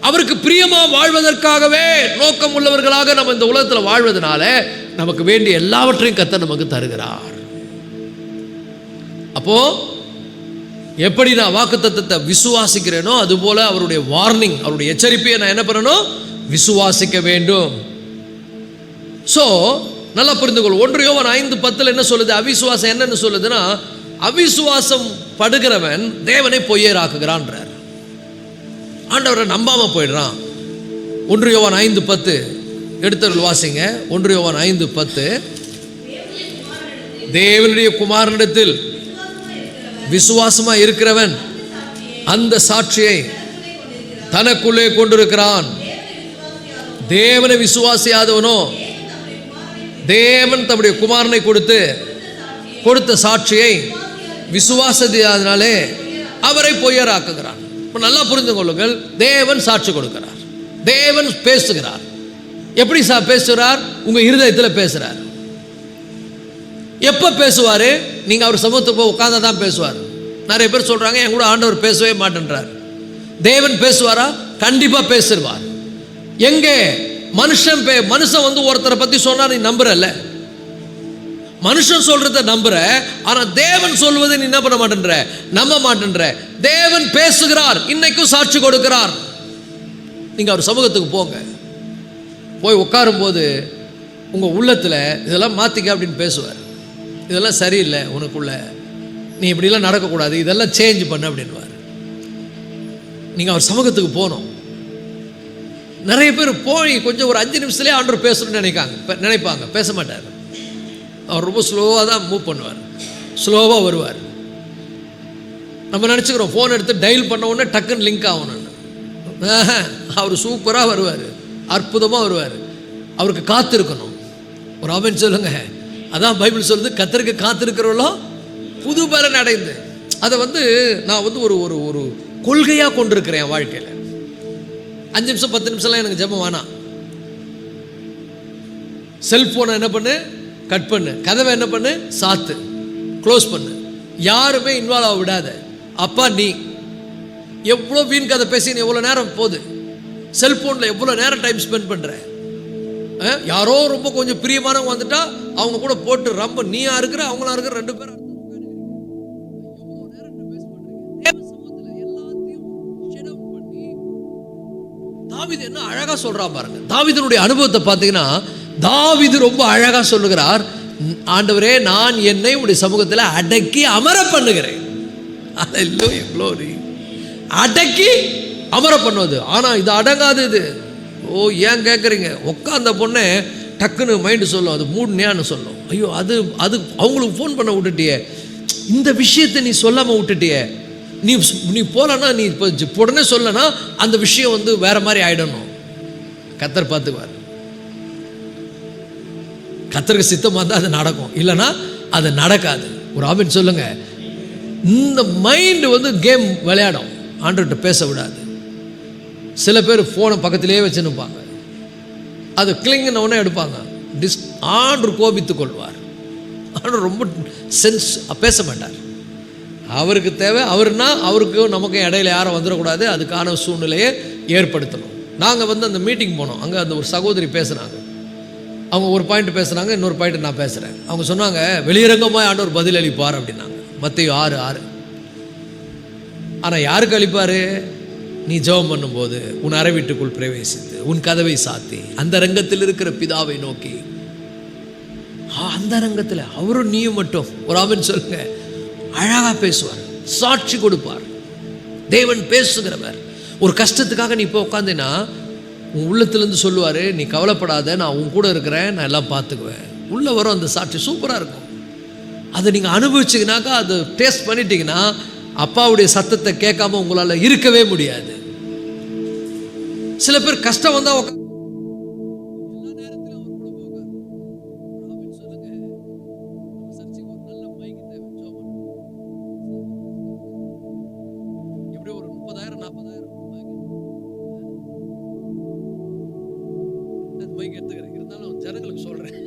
அவருக்கு பிரியமா வாழ்வதற்காகவே நோக்கம் உள்ளவர்களாக நம்ம இந்த உலகத்தில் வாழ்வதனால நமக்கு வேண்டிய எல்லாவற்றையும் கர்த்தர் நமக்கு தருகிறார். அப்போ எப்படி நான் வாக்குத்தத்தத்தை விசுவாசிக்கிறேனோ அதுபோல அவருடைய வார்னிங், அவருடைய எச்சரிப்பையை நான் என்ன பண்ணணும்? விசுவாசிக்க வேண்டும். சோ நல்லா புரிந்து கொள். 1 யோவான் 5:10 என்ன சொல்லுது? அவிசுவாசம் என்னன்னு சொல்லுதுன்னா, அவிசுவாசம் படுகிறவன் தேவனை பொய்யராக்குகிறான்றார். ஆண்டவரை நம்பாம போயிடுறான். 1 யோவான் 5:10 எடுத்தவர்கள் வாசிங்க. 1 யோவான் 5:10 தேவனுடைய குமாரனிடத்தில் விசுவாசமா இருக்கிறவன் அந்த சாட்சியை தனக்குள்ளே கொண்டிருக்கிறான். தேவனை விசுவாசியாதவனோ தேவன் தம்முடைய குமாரனை கொடுத்த சாட்சியை விசுவாசத்தினாலே அவரை பொய்யராக்குகிறான். நல்லா புரிந்து கொள்ளுங்கள். தேவன் சாட்சி கொடுக்கிறார், தேவன் பேசுகிறார். எப்படி பேசுகிறார்? உங்க இருதயத்தில் பேசுறார். எப்ப பேசுவாரு? நீங்க அவர் சமூகத்துக்கு போய் உட்கார்ந்தா தான் பேசுவார். நிறைய பேர் சொல்றாங்க, என் கூட ஆண்டவர் பேசவே மாட்டேன்றார். தேவன் பேசுவாரா? கண்டிப்பா பேசுவார். எங்கே? மனுஷன் ஒருத்தரை பத்தி சொன்னா நீ நம்புறல்ல, மனுஷன் சொல்றத நம்புற, ஆனா தேவன் சொல்வதை நீ என்ன பண்ண மாட்டேன்ற? நம்ப மாட்டேன்ற. தேவன் பேசுகிறார், இன்னைக்கும் சாட்சி கொடுக்கிறார். நீங்க அவர் சமூகத்துக்கு போங்க, போய் உட்காரும் போது உங்க உள்ளத்துல இதெல்லாம் மாத்திக்க அப்படின்னு பேசுவார். இதெல்லாம் சரியில்லை உனக்குள்ள, நீ இப்படிலாம் நடக்கக்கூடாது, இதெல்லாம் சேஞ்ச் பண்ண அப்படின்வார். நீங்க அவர் சமூகத்துக்கு போகணும். நிறைய பேர் போய் கொஞ்சம் ஒரு 5 நிமிஷத்துலேயே ஆண்டவர் பேசணும்னு நினைப்பாங்க, பேச மாட்டார். அவர் ரொம்ப ஸ்லோவாக தான் மூவ் பண்ணுவார், ஸ்லோவாக வருவார். நம்ம நினச்சிக்கிறோம் ஃபோன் எடுத்து டயல் பண்ண உடனே டக்குன்னு லிங்க் ஆகணும்னு. அவர் சூப்பராக வருவார், அற்புதமாக வருவார். அவருக்கு காத்திருக்கணும். ஒரு ஆமென் சொல்லுங்க. அதான் பைபிள் சொல்லுது, கர்த்தருக்கு காத்திருக்கிறவளோ புது பலன் அடைந்து. அதை நான் ஒரு ஒரு கொள்கையாக கொண்டிருக்கிறேன் என் வாழ்க்கையில். 5 நிமிஷம் 10 நிமிஷம்லாம் எனக்கு ஜெபம் வேணாம். செல்ஃபோனை என்ன பண்ணு, கட் பண்ணு. கதவை என்ன பண்ணு, சாத்து, க்ளோஸ் பண்ணு. யாருமே இன்வால்வ் ஆக விடாத. அப்பா நீ எவ்வளோ வீண் கதை பேசி எவ்வளோ நேரம் போகுது, செல்ஃபோனில் எவ்வளோ நேரம் டைம் ஸ்பெண்ட் பண்ணுற. யாரோ ரொம்ப கொஞ்சம் பிரியமானவங்க வந்துட்டா அவங்க கூட போட்டு ரொம்ப நீயா இருக்கிற அவங்களா இருக்கிற 2 பேரும் தாவீது என்ன அழகா சொல்றான் பாருங்க. தாவீதுனுடைய அனுபவத்தை பார்த்தீங்கன்னா தாவீது ரொம்ப அழகா சொல்லுகிறார், ஆண்டவரே நான் என்னை உடைய சமூகத்தில் அடக்கி அமர பண்ணுகிறேன். அல்லேலூயா, க்ளோரி. அடக்கி அமர பண்ணுவது. ஆனா இது அடங்காது. இது ஏன் கேட்குறீங்க? உட்காந்த பொண்ணு டக்குன்னு மைண்டு சொல்லும், அது மூடுனியான்னு சொல்லும். ஐயோ அது அது அவங்களுக்கு ஃபோன் பண்ண விட்டுட்டியே, இந்த விஷயத்தை நீ சொல்லாமல் விட்டுட்டியே, நீ போலன்னா நீ இப்போ உடனே சொல்லனா அந்த விஷயம் வந்து வேற மாதிரி ஆயிடணும். கர்த்தர் பார்த்துக்குவார். கர்த்தருக்கு சித்தமாக இருந்தால் அது நடக்கும், இல்லைன்னா அது நடக்காது. ஒரு ஆமென் சொல்லுங்க. இந்த மைண்டு வந்து கேம் விளையாடும், ஆண்டவர்கிட்ட பேச விடாது. சில பேர் ஃபோனை பக்கத்திலே வச்சுன்னுப்பாங்க, அது கிளிங்கின உடனே எடுப்பாங்க. ஆண்டவர் கோபித்துக் கொள்வார். ஆண்டவர் ரொம்ப சென்ஸ் பேச மாட்டார். அவருக்கு தேவை அவர்னா அவருக்கும் நமக்கும் இடையில யாரும் வந்துடக்கூடாது. அதுக்கான சூழ்நிலையை ஏற்படுத்தணும். நாங்கள் வந்து அந்த மீட்டிங் போனோம். அங்கே அந்த ஒரு சகோதரி பேசுனாங்க. அவங்க ஒரு பாயிண்ட் பேசுனாங்க, இன்னொரு பாயிண்ட் நான் பேசுகிறேன். அவங்க சொன்னாங்க, வெளியரங்கமாக ஆண்டவர் பதில் அளிப்பார் அப்படின்னாங்க. மத்தேயு 6:6. ஆனால் யாருக்கு அளிப்பார்? நீ ஜெபம் பண்ணும்போது உன் அறை வீட்டுக்குள் பிரவேசித்து உன் கதவை சாத்தி அந்த ரங்கத்தில் இருக்கிற பிதாவை நோக்கி, அந்த ரங்கத்தில் அவரும் நீயும் மட்டும் ஒரு ஆமென் சொல்லுங்க. அழகா பேசுவார், சாட்சி கொடுப்பார். தேவன் பேசுகிறவர். ஒரு கஷ்டத்துக்காக நீ இப்போ உட்காந்தேன்னா உன் உள்ளத்துலேருந்து சொல்லுவார், நீ கவலைப்படாத, நான் உன் கூட இருக்கிறேன், நான் எல்லாம் பார்த்துக்குவேன். உள்ளே வரும் அந்த சாட்சி, சூப்பராக இருக்கும். அதை நீங்கள் அனுபவிச்சிங்கனாக்கா, அதை டேஸ்ட் பண்ணிட்டீங்கன்னா அப்பாவுடைய சத்தத்தை கேட்காம உங்களால் இருக்கவே முடியாது. சில பேர் கஷ்டம் வந்தால் எல்லா நேரத்திலும் அவர் கூட போகாது. சொல்லுங்க, சர்ச்சைக்கு ஒரு நல்ல மைக் தேவை. எப்படி ஒரு 30,000 40,000 மைக் எடுத்துக்கிறேன், இருந்தாலும் ஜனங்களுக்கு சொல்றேன்.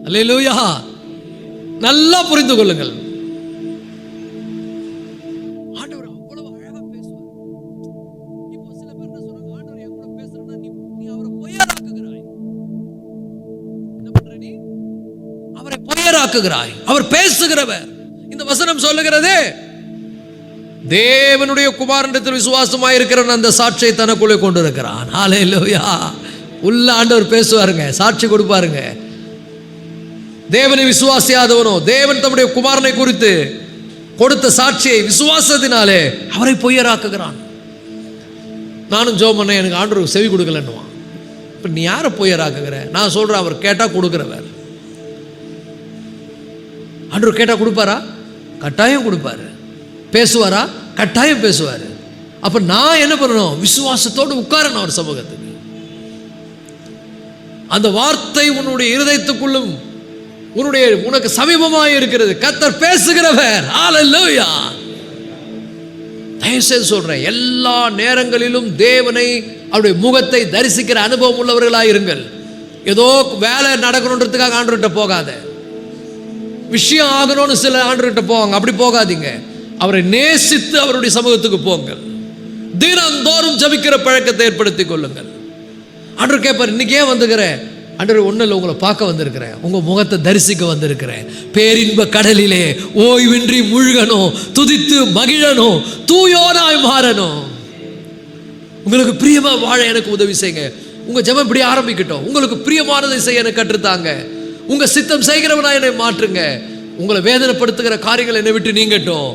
அல்லேலூயா. நல்லா புரிந்து கொள்ளுங்கள். ஆண்டவர் அவ்வளவு அழகா பேசுவார். இப்போ சில பேர் என்ன சொல்றாங்க, ஆண்டவர் என் கூட பேசுறனா நீ அவரை பொய்யராக்குகிறாய். என்ன பண்ற? நீ அவரை பொய்யராக்குகிறாய். அவர் பேசுகிறவர். இந்த வசனம் சொல்லுகிறது, தேவனுடைய குமாரனிடத்தில் விசுவாசமாய் இருக்கிறவன் அந்த சாட்சியை தனக்குள்ளே கொண்டு இருக்கிறான். ஹல்லேலூயா. உள்ள ஆண்டவர் பேசுவாருங்க, சாட்சி கொடுப்பாருங்க. தேவனை விசுவாசியாதவனோ தேவன் தம்முடைய குமாரனை குறித்து கொடுத்த சாட்சியை விசுவாசத்தினாலே அவரை பொய்யராக்குகிறான். நானும் ஜெபம் பண்ணேன், எனக்கு ஆண்டவர் செவி கொடுக்கலன்னுவான். இப்போ நீ யாரை பொய்யராக்குகிற? நான் சொல்கிறேன், அவர் கேட்டால் கொடுக்குறவர். ஆண்டவர் கேட்டால் கொடுப்பாரா? கட்டாயம் கொடுப்பாரு. பேசுவாரா? கட்டாயம் பேசுவார். அப்போ நான் என்ன பண்ணணும்? விசுவாசத்தோடு உட்காரணும் அவர் சமூகத்துக்கு. அந்த வார்த்தை உன்னுடைய இருதயத்துக்குள்ளும் உனக்கு சமீபமாக இருக்கிறது. கர்த்தர் பேசுகிறவர். ஹல்லேலூயா. தயவுசெய்து சொல்றேன், எல்லா நேரங்களிலும் தேவனை அவருடைய முகத்தை தரிசிக்கிற அனுபவம் உள்ளவர்களாக இருங்கள். ஏதோ வேலை நடக்கணுன்றதுக்காக ஆண்டவர்கிட்ட போகாத, விஷயம் ஆகணும்னு சில ஆண்டவர்கிட்ட போவாங்க, அப்படி போகாதீங்க. அவரை நேசித்து அவருடைய சமூகத்துக்கு போங்கள். தினந்தோறும் ஜெபிக்கிற பழக்கத்தை ஏற்படுத்திக் கொள்ளுங்கள். ஆண்டவர் கேட்பார், இன்னைக்கு ஏன் வந்துக்கிறேன்? ஆண்டவர் ஒன்றும் இல்லை, உங்களை பார்க்க வந்திருக்கிறேன், உங்கள் முகத்தை தரிசிக்க வந்திருக்கிறேன். பேரின்ப கடலிலே ஓய்வின்றி முழுகணும், துதித்து மகிழணும், தூயோனாய் மாறணும். உங்களுக்கு பிரியமா வாழ எனக்கு உதவி செய்யுங்க. உங்கள் ஜெபம் இப்படி ஆரம்பிக்கட்டும். உங்களுக்கு பிரியமானதை செய்ய எனக்கு கற்றுத்தாங்க. உங்கள் சித்தம் செய்கிறவனா என்னை மாற்றுங்க. உங்களை வேதனைப்படுத்துகிற காரியங்கள் என்னை விட்டு நீங்கட்டும்.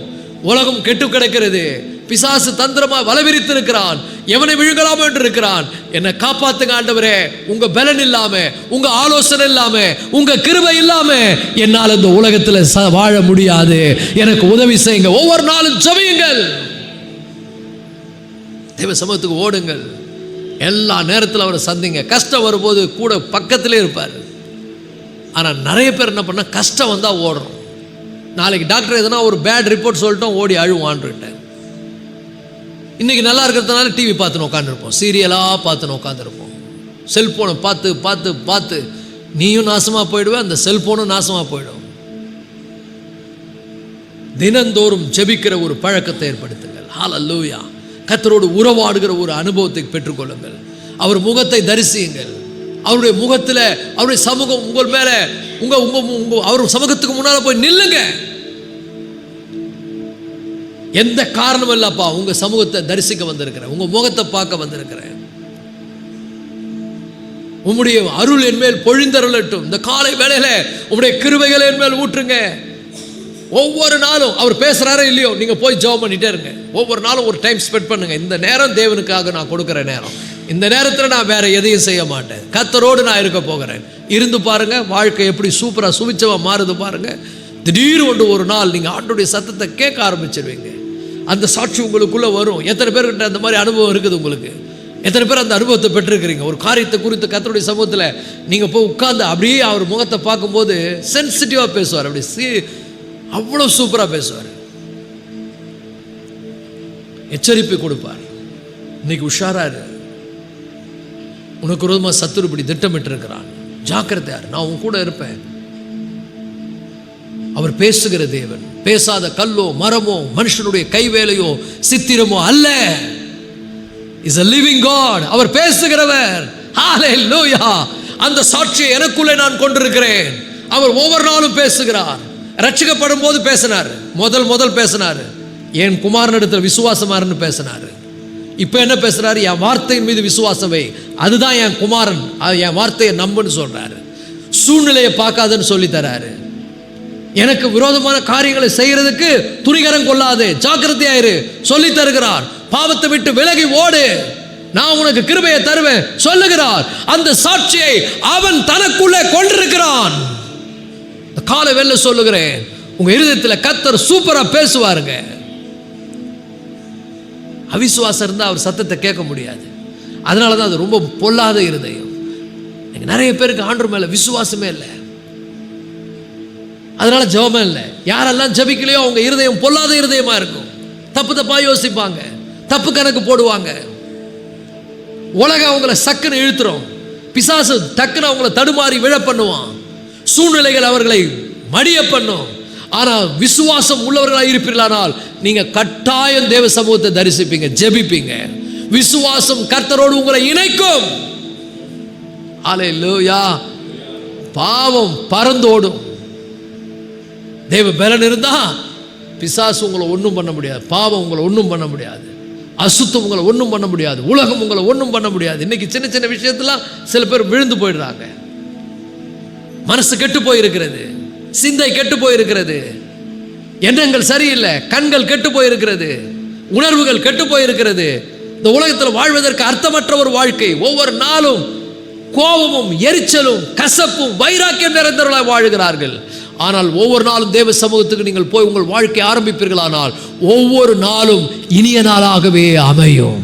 உலகம் கெட்டு கிடக்கிறது. பிசாசு தந்திரமா வலவிரித்து இருக்கிறான். எவனை விழுங்கலாம என்று இருக்கிறான். என்னை காப்பாத்துங்க ஆண்டவரே. உங்க பலன் இல்லாம, உங்க ஆலோசனை இல்லாம, உங்க கிருபை இல்லாம என்னால் இந்த உலகத்தில் வாழ முடியாது. எனக்கு உதவி செய்யுங்க. ஒவ்வொரு நாளும் ஜெபியுங்கள். தேவ சமூகத்துக்கு ஓடுங்கள். எல்லா நேரத்தில் அவரை சந்திங்க. கஷ்டம் வரும்போது கூட பக்கத்திலே இருப்பார். ஆனால் நிறைய பேர் என்ன பண்ண, கஷ்டம் வந்தால் ஓடுறோம். நாளைக்கு டாக்டர் எதனா ஒரு பேட் ரிப்போர்ட் சொல்லிட்டோம், ஓடி அழுவான்ட்டு. இன்றைக்கி நல்லா இருக்கிறதுனால டிவி பார்த்துன்னு உட்காந்துருப்போம், சீரியலாக பார்த்துன்னு உட்காந்துருப்போம். செல்ஃபோனை பார்த்து பார்த்து பார்த்து நீயும் நாசமாக போயிடுவேன், அந்த செல்ஃபோனும் நாசமாக போயிடும். தினந்தோறும் ஜெபிக்கிற ஒரு பழக்கத்தை ஏற்படுத்துங்கள். ஹல்லேலூயா. கர்த்தரோடு உறவாடுகிற ஒரு அனுபவத்தை பெற்றுக்கொள்ளுங்கள். அவர் முகத்தை தரிசியுங்கள். அவருடைய முகத்தில் அவருடைய சமூகம் உங்கள் மேல அவர் சமூகத்துக்கு முன்னால போய் நில்லுங்க. எந்த காரணம் இல்லப்பா, உங்க சமூகத்தை தரிசிக்க வந்திருக்கிறேன், உங்க முகத்தை பார்க்க வந்திருக்கிறேன், உம்முடைய அருள் என் மேல் பொழிந்தருளட்டும். இந்த காலை வேளையில உம்முடைய கிருபைகளை என் மேல் ஊற்றுங்க. ஒவ்வொரு நாளும் அவர் பேசுறாரோ இல்லையோ, நீங்க போய் ஜெபம் பண்ணிட்டே இருங்க. ஒவ்வொரு நாளும் ஒரு டைம் ஸ்பெண்ட் பண்ணுங்க. இந்த நேரம் தேவனுக்காக நான் கொடுக்கிற நேரம், இந்த நேரத்தில் நான் வேற எதையும் செய்ய மாட்டேன், கர்த்தரோடு நான் இருக்க போகிறேன். இருந்து பாருங்க, வாழ்க்கை எப்படி சூப்பரா சுபிச்சமா மாறுது பாருங்க. திடீர்னு ஒரு நாள் நீங்க ஆண்டவருடைய சத்தத்தை கேட்க ஆரம்பிச்சிருவீங்க. அந்த சாட்சி உங்களுக்குள்ள வரும். எத்தனை பேர்கிட்ட அந்த மாதிரி அனுபவம் இருக்குது உங்களுக்கு? எத்தனை பேர் அந்த அனுபவத்தை பெற்றிருக்கிறீங்க? ஒரு காரியத்தை குறித்து கர்த்தருடைய சமூகத்தில் நீங்க போய் உட்கார்ந்து அப்படியே அவர் முகத்தை பார்க்கும்போது சென்சிட்டிவா பேசுவார், அப்படி அவ்வளோ சூப்பரா பேசுவார், எச்சரிப்பை கொடுப்பார். இன்னைக்கு உஷாராரு, உனக்கு விரோதமா சத்துரு இப்படி திட்டமிட்டு இருக்கிறான், ஜாக்கிரதையாரு, நான் உன் கூட இருப்பேன். அவர் பேசுகிற தேவன், பேசாத கல்லோ மரமோ மனுஷனுடைய கைவேலையோ சித்திரமோ அல்ல. Is a living God. அவர் பேசுகிறவர். ஹalleluya. அந்த சாட்சியை எனக்குள்ளே நான் கொண்டிருக்கிறேன். அவர் ஒவ்வொரு நாளும் பேசுகிறார். ரட்சிக்கப்படும் போது பேசினார், முதல் பேசினார், என் குமாரனிடத்தில் விசுவாசமாருன்னு பேசினார். இப்போ என்ன பேசுறாரு? என் வார்த்தையின் மீது விசுவாசம் வை, அதுதான் என் குமாரன், என் வார்த்தையை நம்புன்னு சொல்றாரு. சூழ்நிலையை பார்க்காதுன்னு சொல்லி தராரு. எனக்கு விரோதமான காரியங்களை செய்யறதுக்கு துணிகரம் கொள்ளாது, ஜாக்கிரதையாயிரு சொல்லி தருகிறார். பாவத்தை விட்டு விலகி ஓடு, நான் உனக்கு கிருபையை தருவேன் சொல்லுகிறார். அந்த சாட்சியை அவன் தனக்குள்ளே கொண்டிருக்கிறான். காலை வெல்ல சொல்லுகிறேன், உங்க இருதயத்தில் கர்த்தர் சூப்பரா பேசுவாருங்க. அவிசுவாசம் இருந்தா அவர் சத்தத்தை கேட்க முடியாது. அதனாலதான் அது ரொம்ப பொல்லாத இருதயம். நிறைய பேருக்கு ஆண்டவர் மேல விசுவாசமே இல்லை, அதனால ஜெபமே இல்லை. யாரெல்லாம் ஜெபிக்கலையோ அவங்க இருதயம் பொல்லாத இருதயமா இருக்கும். தப்பா யோசிப்பாங்க, தப்பு கணக்கு போடுவாங்க. உலகம் அவங்கள சக்குன்னு இழுத்துரும், பிசாசு டக்குன்னு அவங்கள தடுமாறி விழ பண்ணுவான், சூழ்நிலைகள் அவர்களை மடிய பண்ணும். ஆனால் விசுவாசம் உள்ளவர்களாக இருப்பீர்களானால் நீங்க கட்டாயம் தேவ சமூகத்தை தரிசிப்பீங்க, ஜெபிப்பீங்க. விசுவாசம் கர்த்தரோடு உங்களை இணைக்கும். ஹல்லேலூயா. பாவம் பறந்தோடும். தேவ பலன் இருந்தா பிசாசு உங்களை ஒன்றும் பண்ண முடியாது, பாவம் உங்களை ஒன்றும் பண்ண முடியாது, அசுத்தம் உங்களை ஒன்றும் பண்ண முடியாது, உலகம் உங்களை ஒன்றும் பண்ண முடியாது. இன்னைக்கு சின்ன சின்ன விஷயத்தெல்லாம் சில பேர் விழுந்து போயிடுறாங்க. மனசு கெட்டு போயிருக்கிறது, சிந்தை கெட்டு போயிருக்கிறது, எண்ணங்கள் சரியில்லை, கண்கள் கெட்டு போயிருக்கிறது, உணர்வுகள் கெட்டு போயிருக்கிறது. இந்த உலகத்தில் வாழ்வதற்கு அர்த்தமற்ற ஒரு வாழ்க்கை. ஒவ்வொரு நாளும் கோபமும் எரிச்சலும் கசப்பும் வைராக்கியம் நிறைந்தவர்களாக வாழ்கிறார்கள். ஆனால் ஒவ்வொரு நாளும் தேவ சமூகத்துக்கு நீங்கள் போய் உங்கள் வாழ்க்கை ஆரம்பிப்பீர்களானால் ஒவ்வொரு நாளும் இனிய நாளாகவே அமையும்.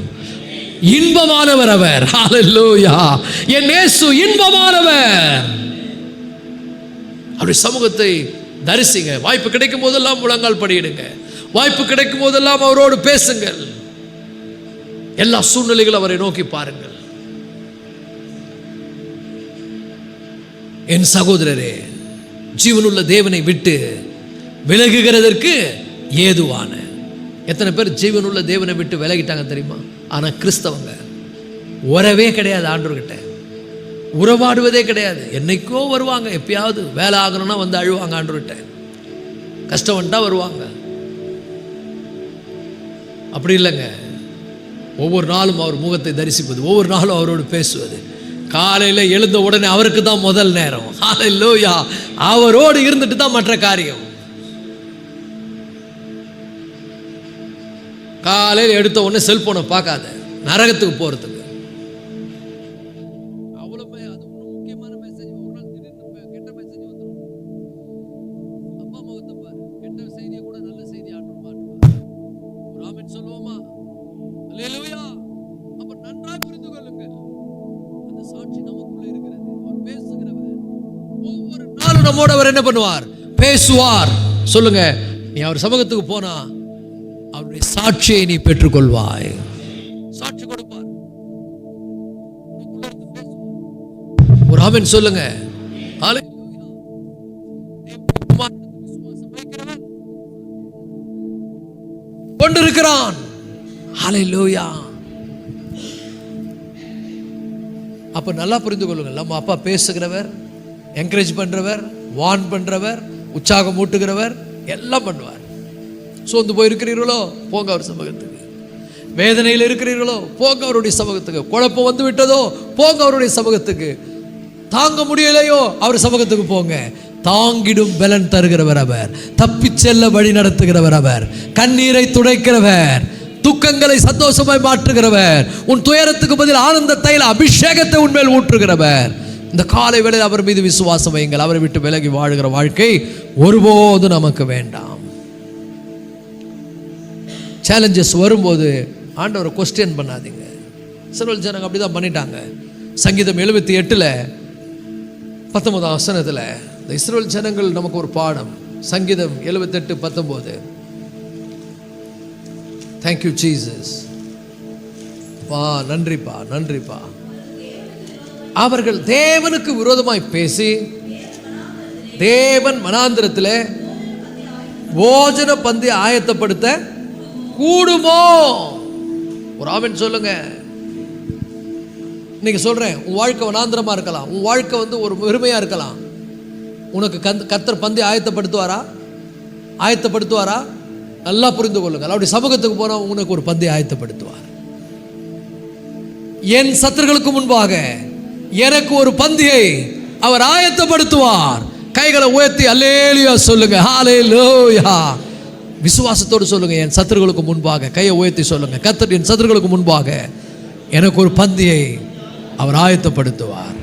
இன்பமானவர் அவர். ஹல்லேலூயா. என் இயேசு இன்பமானவர். அவருடைய சமூகத்தை தரிசிங்க. வாய்ப்பு கிடைக்கும் போதெல்லாம் முழங்கால் படியிடுங்க. வாய்ப்பு கிடைக்கும் போதெல்லாம் அவரோடு பேசுங்கள். எல்லா சூழ்நிலைகளும் அவரை நோக்கி பாருங்கள். என் சகோதரரே, ஜீவனுள்ள தேவனை விட்டு விலகுகிறதற்கு ஏதுவான எத்தனை பேர் ஜீவனுள்ள தேவனை விட்டு விலகிட்டாங்க தெரியுமா? ஆனா கிறிஸ்தவங்க உறவே கிடையாது, ஆண்டவர்கிட்ட உறவாடுவதே கிடையாது. என்னைக்கோ வருவாங்க, எப்பயாவது வேலை ஆகணும்னா வந்து அழுவாங்க, ஆண்டவர்கிட்ட கஷ்டம் வந்துட்டா வருவாங்க. அப்படி இல்லைங்க. ஒவ்வொரு நாளும் அவர் முகத்தை தரிசிப்பது, ஒவ்வொரு நாளும் அவரோடு பேசுவது. காலையில் எழுந்த உடனே அவருக்கு தான் முதல் நேரம். ஹல்லேலூயா. அவரோடு இருந்துட்டு தான் மற்ற காரியம். காலையில் எடுத்த உடனே செல்போனை பார்க்காத, நரகத்துக்கு போறதுக்கு. அவ்வளவு அது முக்கியமான மெசேஜ். ஒரு நாள் திடீர்னு கெட்ட மெசேஜ் வந்துடும். அப்பா முகத்தை பாரு, கெட்ட செய்தியை கூட நல்ல செய்தி ஆண்டவர் மாற்றுவார். ஒரு ஆமென் சொல்லுவோமா? ஹல்லேலூயா. அப்ப நன்றாக புரிந்து கொள்ளுங்கள், அந்த சாட்சி நமக்குள்ளே இருக்கிறது. அவர் பேசுகிறவர். ஒவ்வொரு நாளும் நம்மோட அவர் என்ன பண்ணுவார்? பேசுவார். சொல்லுங்க, நீ அவர் சமூகத்துக்கு போனா அவருடைய சாட்சியை நீ பெற்றுக்கொள்வாய். சாட்சி கொடுப்பார். ஒரு ஆமென் சொல்லுங்க. ஹல்லேலூயா. விசுவாசம் வைக்கிறவன் கொண்டிருக்கிறான். ஹல்லேலூயா. அப்போ நல்லா புரிந்து கொள்ளுங்கள், நம்ம அப்பா பேசுகிறவர், என்கரேஜ் பண்ணுறவர், வார்ன் பண்ணுறவர், உற்சாகம் ஊட்டுகிறவர், எல்லாம் பண்ணுவார். சோர்ந்து போயிருக்கிறீர்களோ போங்க அவர் சமூகத்துக்கு. வேதனையில் இருக்கிறீர்களோ போங்க அவருடைய சமூகத்துக்கு. குழப்பம் வந்து விட்டதோ போங்க அவருடைய சமூகத்துக்கு. தாங்க முடியலையோ அவர் சமூகத்துக்கு போங்க. தாங்கிடும் பலன் தருகிறவர் அவர், தப்பி செல்ல வழி நடத்துகிறவர் அவர், கண்ணீரை துடைக்கிறவர், துக்கங்களை சந்தோஷமாய் மாற்றுகிறவர், உன் துயரத்துக்கு பதில் ஆனந்த தைல அபிஷேகத்தை உன்மேல் ஊற்றுகிறவர். இந்த காலை வேளையில் அவர் மீது விசுவாசம் வையுங்கள். அவரை விட்டு விலகி வாழுகிற வாழ்க்கை ஒருபோது நமக்கு வேண்டாம். சேலஞ்சஸ் வரும்போது ஆண்டவரை கொஸ்டின் பண்ணாதீங்க. இஸ்ரவேல் ஜனங்க அப்படி தான் பண்ணிட்டாங்க. சங்கீதம் 78 19 இந்த இஸ்ரவேல் ஜனங்கள் நமக்கு ஒரு பாடம். சங்கீதம் 78:19. Thank you Jesus. பா நன்றிப்பா, நன்றிப்பா. அவர்கள் தேவனுக்கு விரோதமாய் பேசி தேவன் வனாந்திரத்தில் போஜன பந்தி ஆயத்தப்படுத்த கூடுமோ? ஒரு ஆமென் சொல்லுங்க. இன்னைக்கு சொல்றேன், உன் வாழ்க்கை வனாந்திரமா இருக்கலாம், உன் வாழ்க்கை ஒரு வெறுமையா இருக்கலாம். உனக்கு கர்த்தர் பந்தி ஆயத்தப்படுத்துவாரா? நல்லா புரிந்து கொள்ளுங்கள். அவருடைய சமூகத்துக்கு போனா உனக்கு ஒரு பந்தி ஆயத்தப்படுத்துவார். என் சத்துருக்களுக்கு முன்பாக எனக்கு ஒரு பந்தியை அவர் ஆயத்தப்படுத்துவார். கைகளை உயர்த்தி அல்லேலூயா சொல்லுங்க. ஹல்லேலூயா. விசுவாசத்தோடு சொல்லுங்க. என் சத்துருக்களுக்கு முன்பாக கையை உயர்த்தி சொல்லுங்க. கர்த்தர் என் சத்துருக்களுக்கு முன்பாக எனக்கு ஒரு பந்தியை அவர் ஆயத்தப்படுத்துவார்.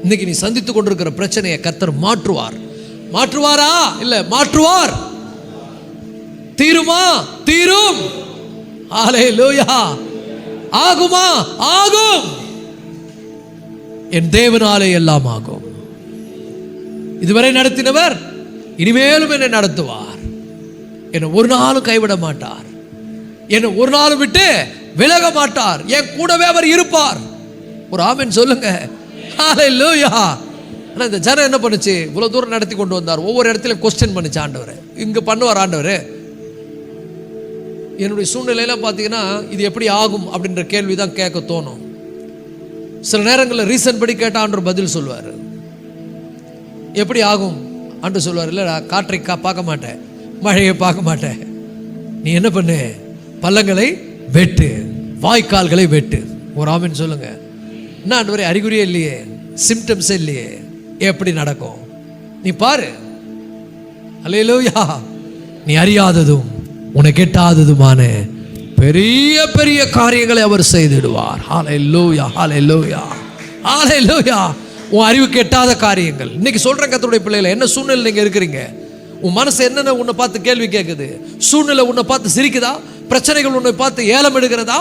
இன்னைக்கு நீ சந்தித்துக் கொண்டிருக்கிற பிரச்சனையை கர்த்தர் மாற்றுவார். மாற்றுவாரா? இல்ல, மாற்றுவார். தீருமா? தீரும். ஹல்லேலூயா. ஆகுமா? ஆகும். என் தேவனாலே எல்லாம் ஆகும். இதுவரை நடத்தினவர் இனிமேலும் என்னை நடத்துவார். என்னை ஒரு நாளும் கைவிட மாட்டார். என்னை ஒரு நாளும் விட்டு விலக மாட்டார். என் கூடவே அவர் இருப்பார். ஒரு ஆமென் சொல்லுங்க. ஹல்லேலூயா. ஆனா இந்த ஜனம் என்ன பண்ணுச்சு? இவ்வளவு தூரம் நடத்தி கொண்டு வந்தார். ஒவ்வொரு இடத்துலையும் கொஸ்டின் பண்ணிச்சு ஆண்டவர். இங்க பண்ணுவார் ஆண்டவர். என்னுடைய சூழ்நிலையெல்லாம் பார்த்தீங்கன்னா இது எப்படி ஆகும் அப்படின்ற கேள்வி தான் கேட்க தோணும். சில நேரங்களில் ரீசன் படி கேட்டால் ஆண்டவர் பதில் சொல்லுவார். எப்படி ஆகும் ஆண்டு சொல்லுவார். இல்லை, காற்றை பார்க்க மாட்டேன், மழையை பார்க்க மாட்டேன். நீ என்ன பண்ணு? பள்ளங்களை வெட்டு, வாய்க்கால்களை வெட்டு. ஒரு ஆமென் சொல்லுங்க. என்ன ஆண்டவரே, அறிகுறியே இல்லையே, சிம்டம்ஸே இல்லையே, எப்படி நடக்கும்? நீ பாரு. அல்லேலூயா. நீ அறியாததும் உனக்கு எட்டாததுமான பெரிய பெரிய காரியங்களை அவர் செய்திடுவார். ஹல்லேலூயா, ஹல்லேலூயா, ஹல்லேலூயா. உன் அறிவுக்கு எட்டாத காரியங்கள். இன்னைக்கு சொல்றேன் கர்த்தருடைய பிள்ளைகளை, என்ன சூழ்நிலை நீங்க இருக்கிறீங்க? உன் மனசு என்னென்ன உன்னை பார்த்து கேள்வி கேட்குது? சூழ்நிலை உன்னை பார்த்து சிரிக்குதா? பிரச்சனைகள் உன்னை பார்த்து ஏலம் எடுக்கிறதா?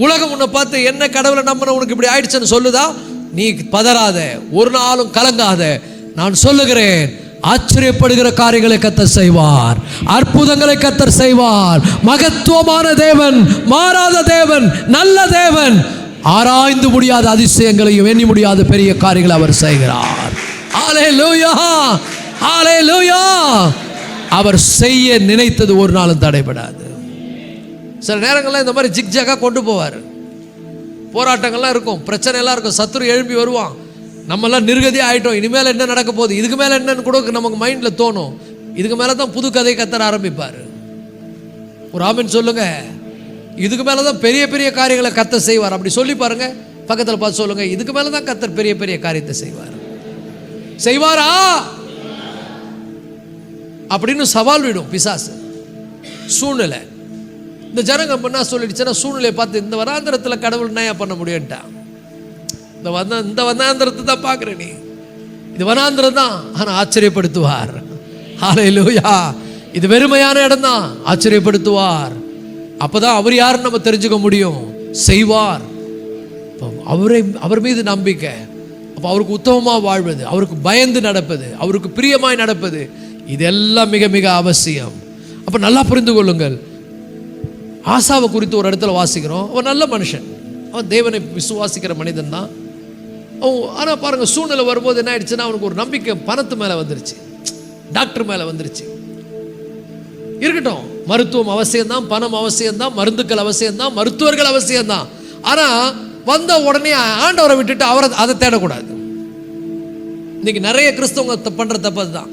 உலகம் உன்னை பார்த்து என்ன கடவுளை நம்பின உனக்கு இப்படி ஆயிடுச்சுன்னு சொல்லுதா? நீ பதறாத, ஒரு நாளும் கலங்காத. நான் சொல்லுகிறேன், ஆச்சரியப்படுகிற காரியங்களை கர்த்தர் செய்வார். அற்புதங்களை கர்த்தர் செய்வார். மகத்துவமான தேவன், மாறாத தேவன், நல்ல தேவன், ஆராய்ந்து முடியாத அதிசயங்களையும் எண்ணி முடியாத பெரிய காரியங்களை அவர் செய்கிறார். ஹல்லேலூயா, ஹல்லேலூயா. அவர் செய்ய நினைத்தது ஒரு நாளும் தடைபடாது. சில நேரங்கள்ல இந்த மாதிரி ஜிக்ஜாகா கொண்டு போவார். போராட்டங்கள்லாம் இருக்கும், பிரச்சனை எல்லாம் இருக்கும், சத்துரு எழும்பி வருவான். நம்மெல்லாம் நிர்கதி ஆகிட்டோம், இனிமேல் என்ன நடக்க போகுது, இதுக்கு மேலே என்னன்னு கூட நமக்கு மைண்டில் தோணும். இதுக்கு மேலே தான் புது கதை கத்தர ஆரம்பிப்பார். ஒரு ஆமென் சொல்லுங்க. இதுக்கு மேலே தான் பெரிய பெரிய காரியங்களை கர்த்தர் செய்வார். அப்படி சொல்லி பாருங்க, பக்கத்தில் பார்த்து சொல்லுங்க, இதுக்கு மேலே தான் கர்த்தர் பெரிய பெரிய காரியத்தை செய்வார். செய்வாரா அப்படின்னு சவால் விடும் பிசாசு. சூழ்நிலை இந்த ஜனங்க என்ன சொல்லிடுச்சுன்னா, சூழ்நிலையை பார்த்து இந்த வனாந்திரத்தில் கடவுள் நயா பண்ண முடியும்ட்டான். இந்த வனாந்திரத்தை தான் பார்க்குற நீ, இது வனாந்திரம் தான், ஆனால் ஆச்சரியப்படுத்துவார். ஹல்லேலூயா. இது வெறுமையான இடம் தான், ஆச்சரியப்படுத்துவார். அப்போதான் அவர் யாருன்னு நம்ம தெரிஞ்சுக்க முடியும். செய்வார். அவர் மீது நம்பிக்கை, அப்போ அவருக்கு உத்தமமாக வாழ்வது, அவருக்கு பயந்து நடப்பது, அவருக்கு பிரியமாய் நடப்பது, இதெல்லாம் மிக மிக அவசியம். அப்போ நல்லா புரிந்து கொள்ளுங்கள். ஆசாவை குறித்து ஒரு இடத்துல வாசிக்கிறோம். அவன் நல்ல மனுஷன், அவன் தேவனை விசுவாசிக்கிற மனிதன் தான். ஆனால் பாருங்கள், சூழ்நிலை வரும்போது என்ன ஆயிடுச்சுன்னா, அவனுக்கு ஒரு நம்பிக்கை பணத்து மேலே வந்துருச்சு, டாக்டர் மேலே வந்துருச்சு. இருக்கட்டும், மருத்துவம் அவசியம்தான், பணம் அவசியம்தான், மருந்துக்கள் அவசியம்தான், மருத்துவர்கள் அவசியம்தான். ஆனால் வந்த உடனே ஆண்டவரை விட்டுட்டு அவரை அதை தேடக்கூடாது. இன்னைக்கு நிறைய கிறிஸ்தவங்க பண்ற தப்பு அதுதான்.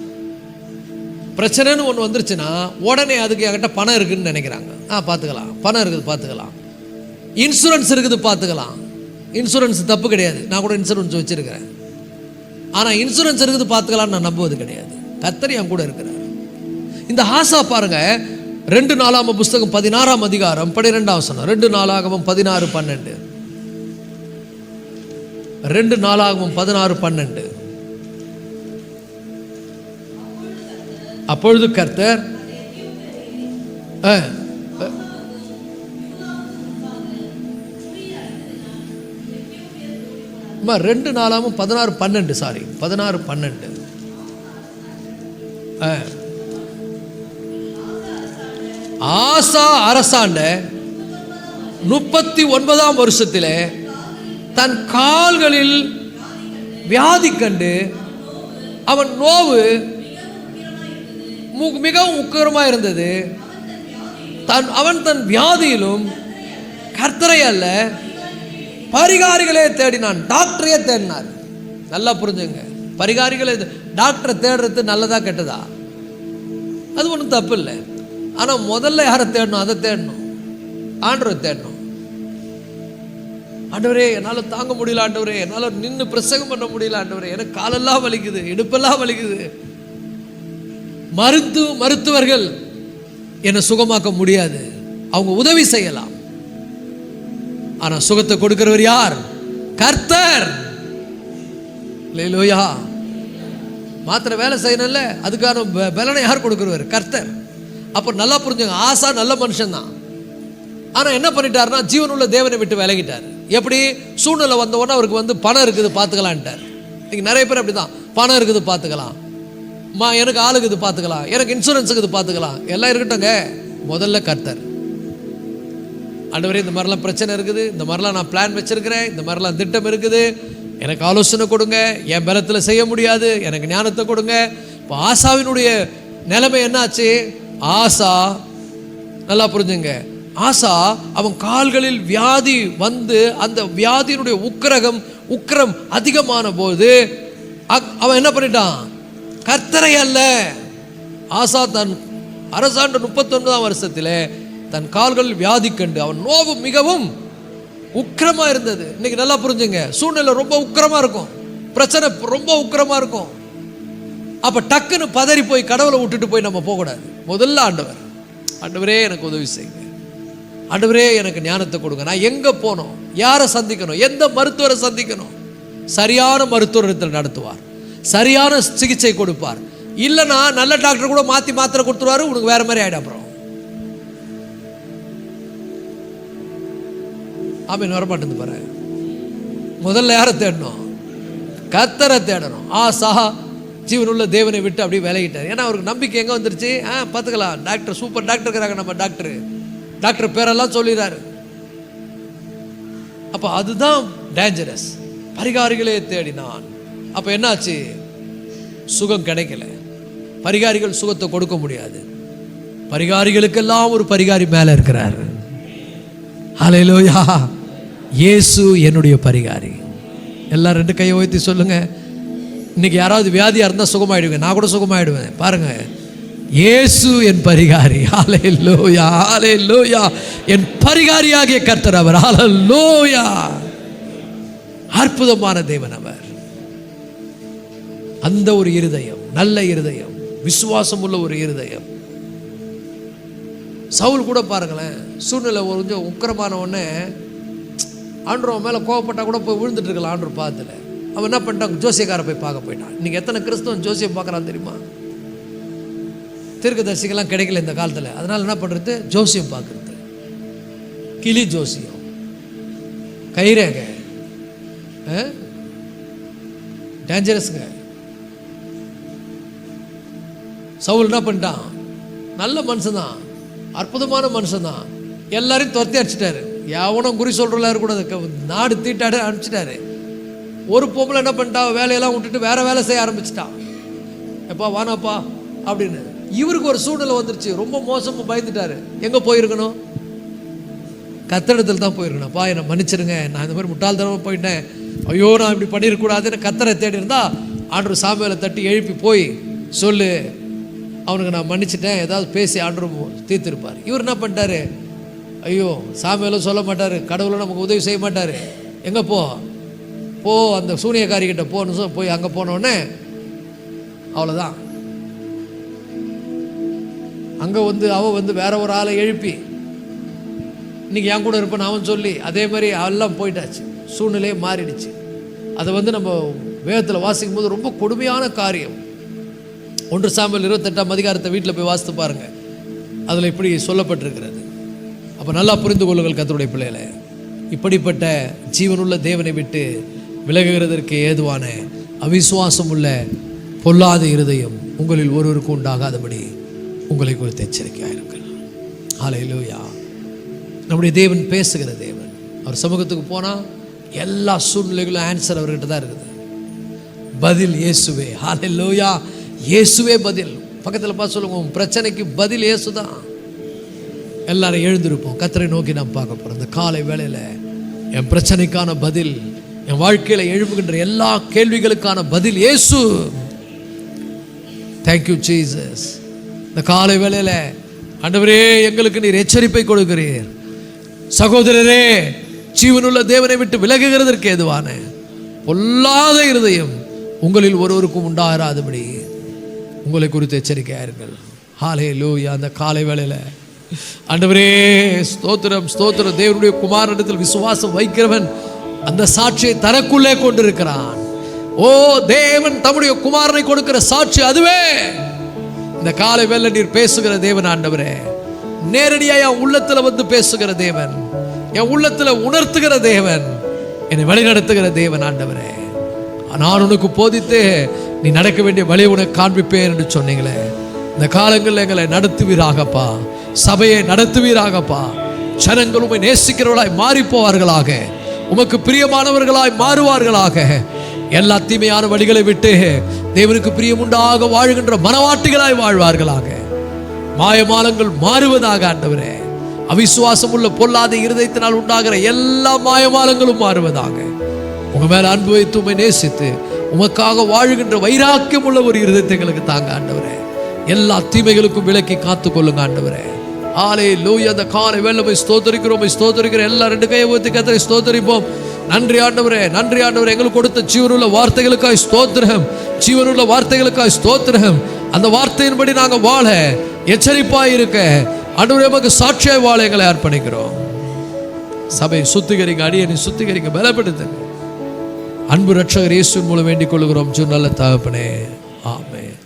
பிரச்சனைன்னு ஒன்று வந்துருச்சுன்னா உடனே அதுக்கு என்கிட்ட பணம் இருக்குன்னு நினைக்கிறாங்க. பார்த்துக்கலாம், பணம் இருக்குது பார்த்துக்கலாம், இன்சூரன்ஸ் இருக்குது பார்த்துக்கலாம். இன்சூரன்ஸ் தப்பு கிடையாது, நான் கூட இன்சூரன்ஸ் வச்சிருக்கிறேன். ஆனால் இன்சூரன்ஸ் இருக்குது பார்த்துக்கலான்னு நான் நம்புவது கிடையாது. கர்த்தர் என் கூட இருக்கிறார். இந்த ஆசா பாருங்க, 2 நாளாகமம் புஸ்தகம் 16ஆம் அதிகாரம் 12ஆம் வசனம். 2 நாளாகமம் 16:12. 2 நாளாகமம் 16:12. அப்பொழுது கர்த்தர் 2 நாளாகமம் 16:12. சாரி 16:12. ஆசா அரசாண்ட 39ஆம் வருஷத்திலே தன் கால்களில் வியாதி கண்டு அவன் நோவு மிகவும் உக்கிரமாக இருந்தது. அவன் தன் வியாதியிலும் கர்த்தரை அல்ல பரிகாரிகளே தேடினான். டாக்டரையே தேடினார். நல்லா புரிஞ்சுங்க, பரிகாரிகளே. டாக்டரை தேடுறது நல்லதா கெட்டதா? அது ஒன்றும் தப்பு இல்லை. ஆனால் முதல்ல யாரை தேடணும்? அதை தேடணும், ஆண்டவரை தேடணும். ஆண்டவரே என்னால் தாங்க முடியல, ஆண்டவரே என்னால் நின்று பிரசங்கம் பண்ண முடியல, ஆண்டவரே எனக்கு காலெல்லாம் வலிக்குது, இடுப்பெல்லாம் வலிக்குது. மருத்துவர்கள் என்னை சுகமாக்க முடியாது, அவங்க உதவி செய்யலாம். ஆனால் சுகத்தை கொடுக்கிறவர் யார்? கர்த்தர். அல்லேலூயா. மாத்திர வேலை செய்யணும்ல, அதுக்கான பலனை யார் கொடுக்கிறவர்? கர்த்தர். அப்போ நல்லா புரிஞ்சுங்க, ஆசா நல்ல மனுஷன்தான். ஆனால் என்ன பண்ணிட்டாருன்னா ஜீவனுள்ள தேவனை விட்டு விலகிட்டார். எப்படி? சூழ்நிலை வந்தவொடனே அவருக்கு பணம் இருக்குது பார்த்துக்கலான்ட்டார். இன்னைக்கு நிறைய பேர் அப்படி தான், பணம் இருக்குது பார்த்துக்கலாம், எனக்கு ஆளுக்கு இது பார்த்துக்கலாம், எனக்கு இன்சூரன்ஸுக்கு இது பார்த்துக்கலாம், எல்லாம் இருக்கட்டும்ங்க. முதல்ல கர்த்தர். ஆண்டவரே இந்த மாதிரிலாம் பிரச்சனை இருக்குது, இந்த மாதிரிலாம் நான் பிளான் வச்சிருக்கிறேன், இந்த மாதிரிலாம் திட்டம் இருக்குது, எனக்கு ஆலோசனை கொடுங்க, என் பலத்தில் செய்ய முடியாது, எனக்கு ஞானத்தை கொடுங்க. இப்போ ஆசாவினுடைய நிலைமை என்னாச்சு? ஆசா நல்லா புரிஞ்சுங்க, ஆசா அவன் கால்களில் வியாதி வந்து அந்த வியாதியினுடைய உக்கிரம் அதிகமான போது அவன் என்ன பண்ணிட்டான்? கர்த்தரை அல்ல. ஆசா தன் அரசாண்ட 39ஆம் வருஷத்திலே தன் கால்களில் வியாதி கண்டு அவன் நோவு மிகவும் உக்கிரமா இருந்தது. இன்னைக்கு நல்லா புரிஞ்சுங்க, சூழ்நிலை ரொம்ப உக்கிரமா இருக்கும், பிரச்சனை ரொம்ப உக்கிரமா இருக்கும். அப்ப டக்குன்னு பதறி போய் கடவுளை விட்டுட்டு போய் நம்ம போகக்கூடாது. முதல்ல ஆண்டவரே எனக்கு உதவி செய்யுங்க, ஆண்டவரே எனக்கு ஞானத்தை கொடுங்க, நான் எங்க போகணும், யாரை சந்திக்கணும், எந்த மருத்துவரை சந்திக்கணும்? சரியான மருத்துவத்தில் நடத்துவார், சரியான சிகிச்சை கொடுப்பார். இல்லைன்னா நல்ல டாக்டர் கூட மாற்றி மாத்திரை கொடுத்துருவாரு, உனக்கு வேற மாதிரி ஆயிடும். அப்புறம் ஆமீன் வரமாட்டேன்னு பாரு. முதல்ல யாரை தேடணும்? கர்த்தரை தேடணும். ஆசா ஜீவனுள்ள தேவனை விட்டு அப்படியே விலகிட்டார். ஏன்னா அவருக்கு நம்பிக்கை எங்கே வந்துருச்சு? பார்த்துக்கலாம், டாக்டர் சூப்பர் டாக்டர் இருக்கிறாங்க, நம்ம டாக்டர் பேரெல்லாம் சொல்லிடுறாரு. அப்போ அதுதான் டேஞ்சரஸ். பரிகாரிகளே தேடினான். அப்போ என்னாச்சு? சுகம் கிடைக்கல. பரிகாரிகள் சுகத்தை கொடுக்க முடியாது. பரிகாரிகளுக்கெல்லாம் ஒரு பரிகாரி மேலே இருக்கிறார். ஹல்லேலூயா. இயேசு என்னுடைய பரிகாரி. எல்லாம் 2 கையை உயர்த்தி சொல்லுங்க. இன்னைக்கு யாராவது வியாதியா இருந்தால் சுகமாயிடுவேன், நான் கூட சுகமாயிடுவேன். பாருங்க, இயேசு என் பரிகாரி. ஹல்லேலூயா, ஹல்லேலூயா. என் பரிகாரியாகிய கர்த்தர் அவர். ஹல்லேலூயா. அற்புதமான தேவன் அவர். அந்த ஒரு இருதயம், நல்ல இருதயம், விசுவாசம் உள்ள ஒரு இருதயம். சவுல் கூட பாருங்களேன், சூழ்நிலை கொஞ்சம் உக்கிரமான உடனே ஆண்டவர் மேலே கோவப்பட்டா கூட போய் விழுந்துட்டு இருக்கலாம். ஆண்டவர் பார்த்துல அவன் என்ன பண்ணிட்டான்? ஜோசியக்காரை போய் பார்க்க போயிட்டான். இன்னைக்கு எத்தனை கிறிஸ்தவன் ஜோசியம் பார்க்குறான் தெரியுமா? தீர்க்கதரிசிகள்லாம் கிடைக்கல இந்த காலத்தில். அதனால என்ன பண்ணுறது? ஜோசியம் பார்க்குறது, கிளி ஜோசியம், கைரேகை, டேஞ்சரஸுங்க. சவுல் என்ன பண்ணிட்டான்? நல்ல மனுஷன் தான், அற்புதமான மனுஷன் தான், எல்லாரையும் துரத்தி அடிச்சிட்டாரு. எவனும் குறி சொல்கிறாரு கூட நாடு தீட்டாடு அனுப்பிச்சிட்டாரு. ஒரு பொம்பளை என்ன பண்ணிட்டா? வேலையெல்லாம் விட்டுட்டு வேற வேலை செய்ய ஆரம்பிச்சிட்டான். எப்பா வானாப்பா அப்படின்னு. இவருக்கு ஒரு சூழ்நிலை வந்துருச்சு, ரொம்ப மோசமாக பயந்துட்டாரு. எங்கே போயிருக்கணும்? கத்தரிடத்தில் தான் போயிருக்கணும். அப்பா என்னை மன்னிச்சிருங்க, நான் இந்த மாதிரி முட்டாள்தனமாக போயிட்டேன், ஐயோ நான் இப்படி பண்ணிடக்கூடாதுன்னு கத்தரை தேடி இருந்தால் ஆண்டவர் சாமுவேலை தட்டி எழுப்பி போய் சொல்லு, அவனுக்கு நான் மன்னிச்சிட்டேன், ஏதாவது பேசி ஆண்டவர் தீர்த்திருப்பார். இவர் என்ன பண்ணிட்டாரு, ஐயோ சாமுவேலும் சொல்ல மாட்டார், கடவுளும் நமக்கு உதவி செய்ய மாட்டார், எங்கே போ அந்த சூனியக்காரிக்கிட்ட போன்னு போய் அங்கே போனோடனே அவ்வளோதான். அங்கே அவன் வேற ஒரு ஆளை எழுப்பி இன்னைக்கு என் கூட இருப்பேன் அவன் சொல்லி அதே மாதிரி எல்லாம் போயிட்டாச்சு, சூழ்நிலையே மாறிடுச்சு. அதை நம்ம வேதத்தில் வாசிக்கும் போது ரொம்ப கொடுமையான காரியம். 1 சாமுவேல் 28ஆம் அதிகாரத்தை வீட்டில் போய் வாசித்து பாருங்க, அதில் இப்படி சொல்லப்பட்டிருக்கிறது. அப்போ நல்லா புரிந்து கொள்ளுங்கள் கர்த்தருடைய பிள்ளைகளை, இப்படிப்பட்ட ஜீவனுள்ள தேவனை விட்டு விலகுகிறதற்கு ஏதுவான அவிசுவாசம் உள்ள பொல்லாத இருதயம் உங்களில் ஒருவருக்கு உண்டாகாதபடி உங்களை குறித்து எச்சரிக்கையாயிருங்கள். ஹல்லேலூயா. நம்முடைய தேவன் பேசுகிற தேவன். அவர் சமூகத்துக்கு போனால் எல்லா சூழ்நிலைகளும் ஆன்சர் அவர்கிட்ட தான் இருக்குது. பதில் இயேசுவே. ஹல்லேலூயா. இயேசுவே பதில். பக்கத்தில் பார்த்து சொல்லுங்க, உன் பிரச்சனைக்கு பதில் இயேசு தான். எல்லாரும் எழுந்திருப்போம், கர்த்தரை நோக்கி நாம் பார்க்க போகிறோம். இந்த காலை வேளையில் என் பிரச்சனைக்கான பதில், என் வாழ்க்கையில் எழுப்புகின்ற எல்லா கேள்விகளுக்கான பதில் இயேசு. Thank you Jesus. இந்த காலை வேளையில் ஆண்டவரே எங்களுக்கு நீர் எச்சரிப்பை கொடுக்கிறீர். சகோதரரே, ஜீவனுள்ள தேவனை விட்டு விலகுகிறதற்கு ஏதுவான பொல்லாத இருதயம் உங்களில் ஒருவருக்கும் உண்டாகாதபடி உங்களை குறித்து எச்சரிக்கையாயிருங்கள். ஹல்லேலூயா. அந்த காலை வேளையில் ஆண்டவரே ஸ்தோத்திரம் ஸ்தோத்திரம். தேவனுடைய குமாரனிடத்தில் விசுவாசம் வைக்கிறவன் அந்த சாட்சியை தனக்குள்ளே கொண்டிருக்கிறான். ஓ, தேவன் தம்முடைய குமாரனை கொடுக்கிற சாட்சி அதுவே. இந்த காலை வேளை நீர் பேசுகிற தேவன் ஆண்டவரே, நேரடியாக என் உள்ளத்தில் பேசுகிற தேவன், என் உள்ளத்தில் உணர்த்துகிற தேவன், என்னை வழி நடத்துகிற தேவன் ஆண்டவரே. நான் உனக்கு போதித்து நீ நடக்க வேண்டிய வழி உனக்கு காண்பிப்பேன் என்று சொன்னீங்களே. இந்த காலங்களில் எங்களை நடத்துவீராகப்பா, சபையை நடத்துவீராகப்பா. ஜனங்கள் உம்மை நேசிக்கிறவர்களாய் மாறி போவார்களாக, உமக்கு பிரியமானவர்களாய் மாறுவார்களாக. எல்லா தீமையான வழிகளை விட்டு தேவனுக்கு பிரியமுண்டாக வாழ்கின்ற மனவாட்டிகளாய் வாழ்வார்களாக. மாயமாலங்கள் மாறுவதாக ஆண்டவரே. அவிசுவாசம் உள்ள பொல்லாத இருதயத்தினால் உண்டாகிற எல்லா மாயமாலங்களும் மாறுவதாக. உங்க மேல அன்பு வைத்து உம்மை நேசித்து உமக்காக வாழ்கின்ற வைராக்கியம் உள்ள ஒரு இருதயத்தை எங்களுக்கு தாங்க ஆண்டவரே. எல்லா தீமைகளுக்கும் விலக்கி காத்துக் கொள்ளுங்க ஆண்டவரே. ஹல்லேலூயா. அந்த காலை வேளை ஸ்தோத்தரிக்கிறோம், ஸ்தோத்தரிக்கிறோம். எல்லா 2 கையை ஊற்றி கர்த்தரை ஸ்தோத்தரிப்போம். நன்றி ஆண்டவரே, நன்றி ஆண்டவரே. எங்களுக்கு கொடுத்த ஜீவனுள்ள வார்த்தைகளுக்காய் ஸ்தோத்திரம், ஜீவனுள்ள வார்த்தைகளுக்காய் ஸ்தோத்திரம். அந்த வார்த்தையின்படி நாங்கள் வாழ எச்சரிப்பாய் இருக்க ஆண்டவரே உமக்கு சாட்சியாய் வாழ எங்களை அர்ப்பணிக்கிறோம். சபையை சுத்திகரிங்க, அடியனை சுத்திகரிங்க, பலப்படுத்துங்க. அன்பு ரட்சகர் இயேசுவின் மூலம் வேண்டிக் கொள்கிறோம். நல்ல தகப்பனே, ஆமென்.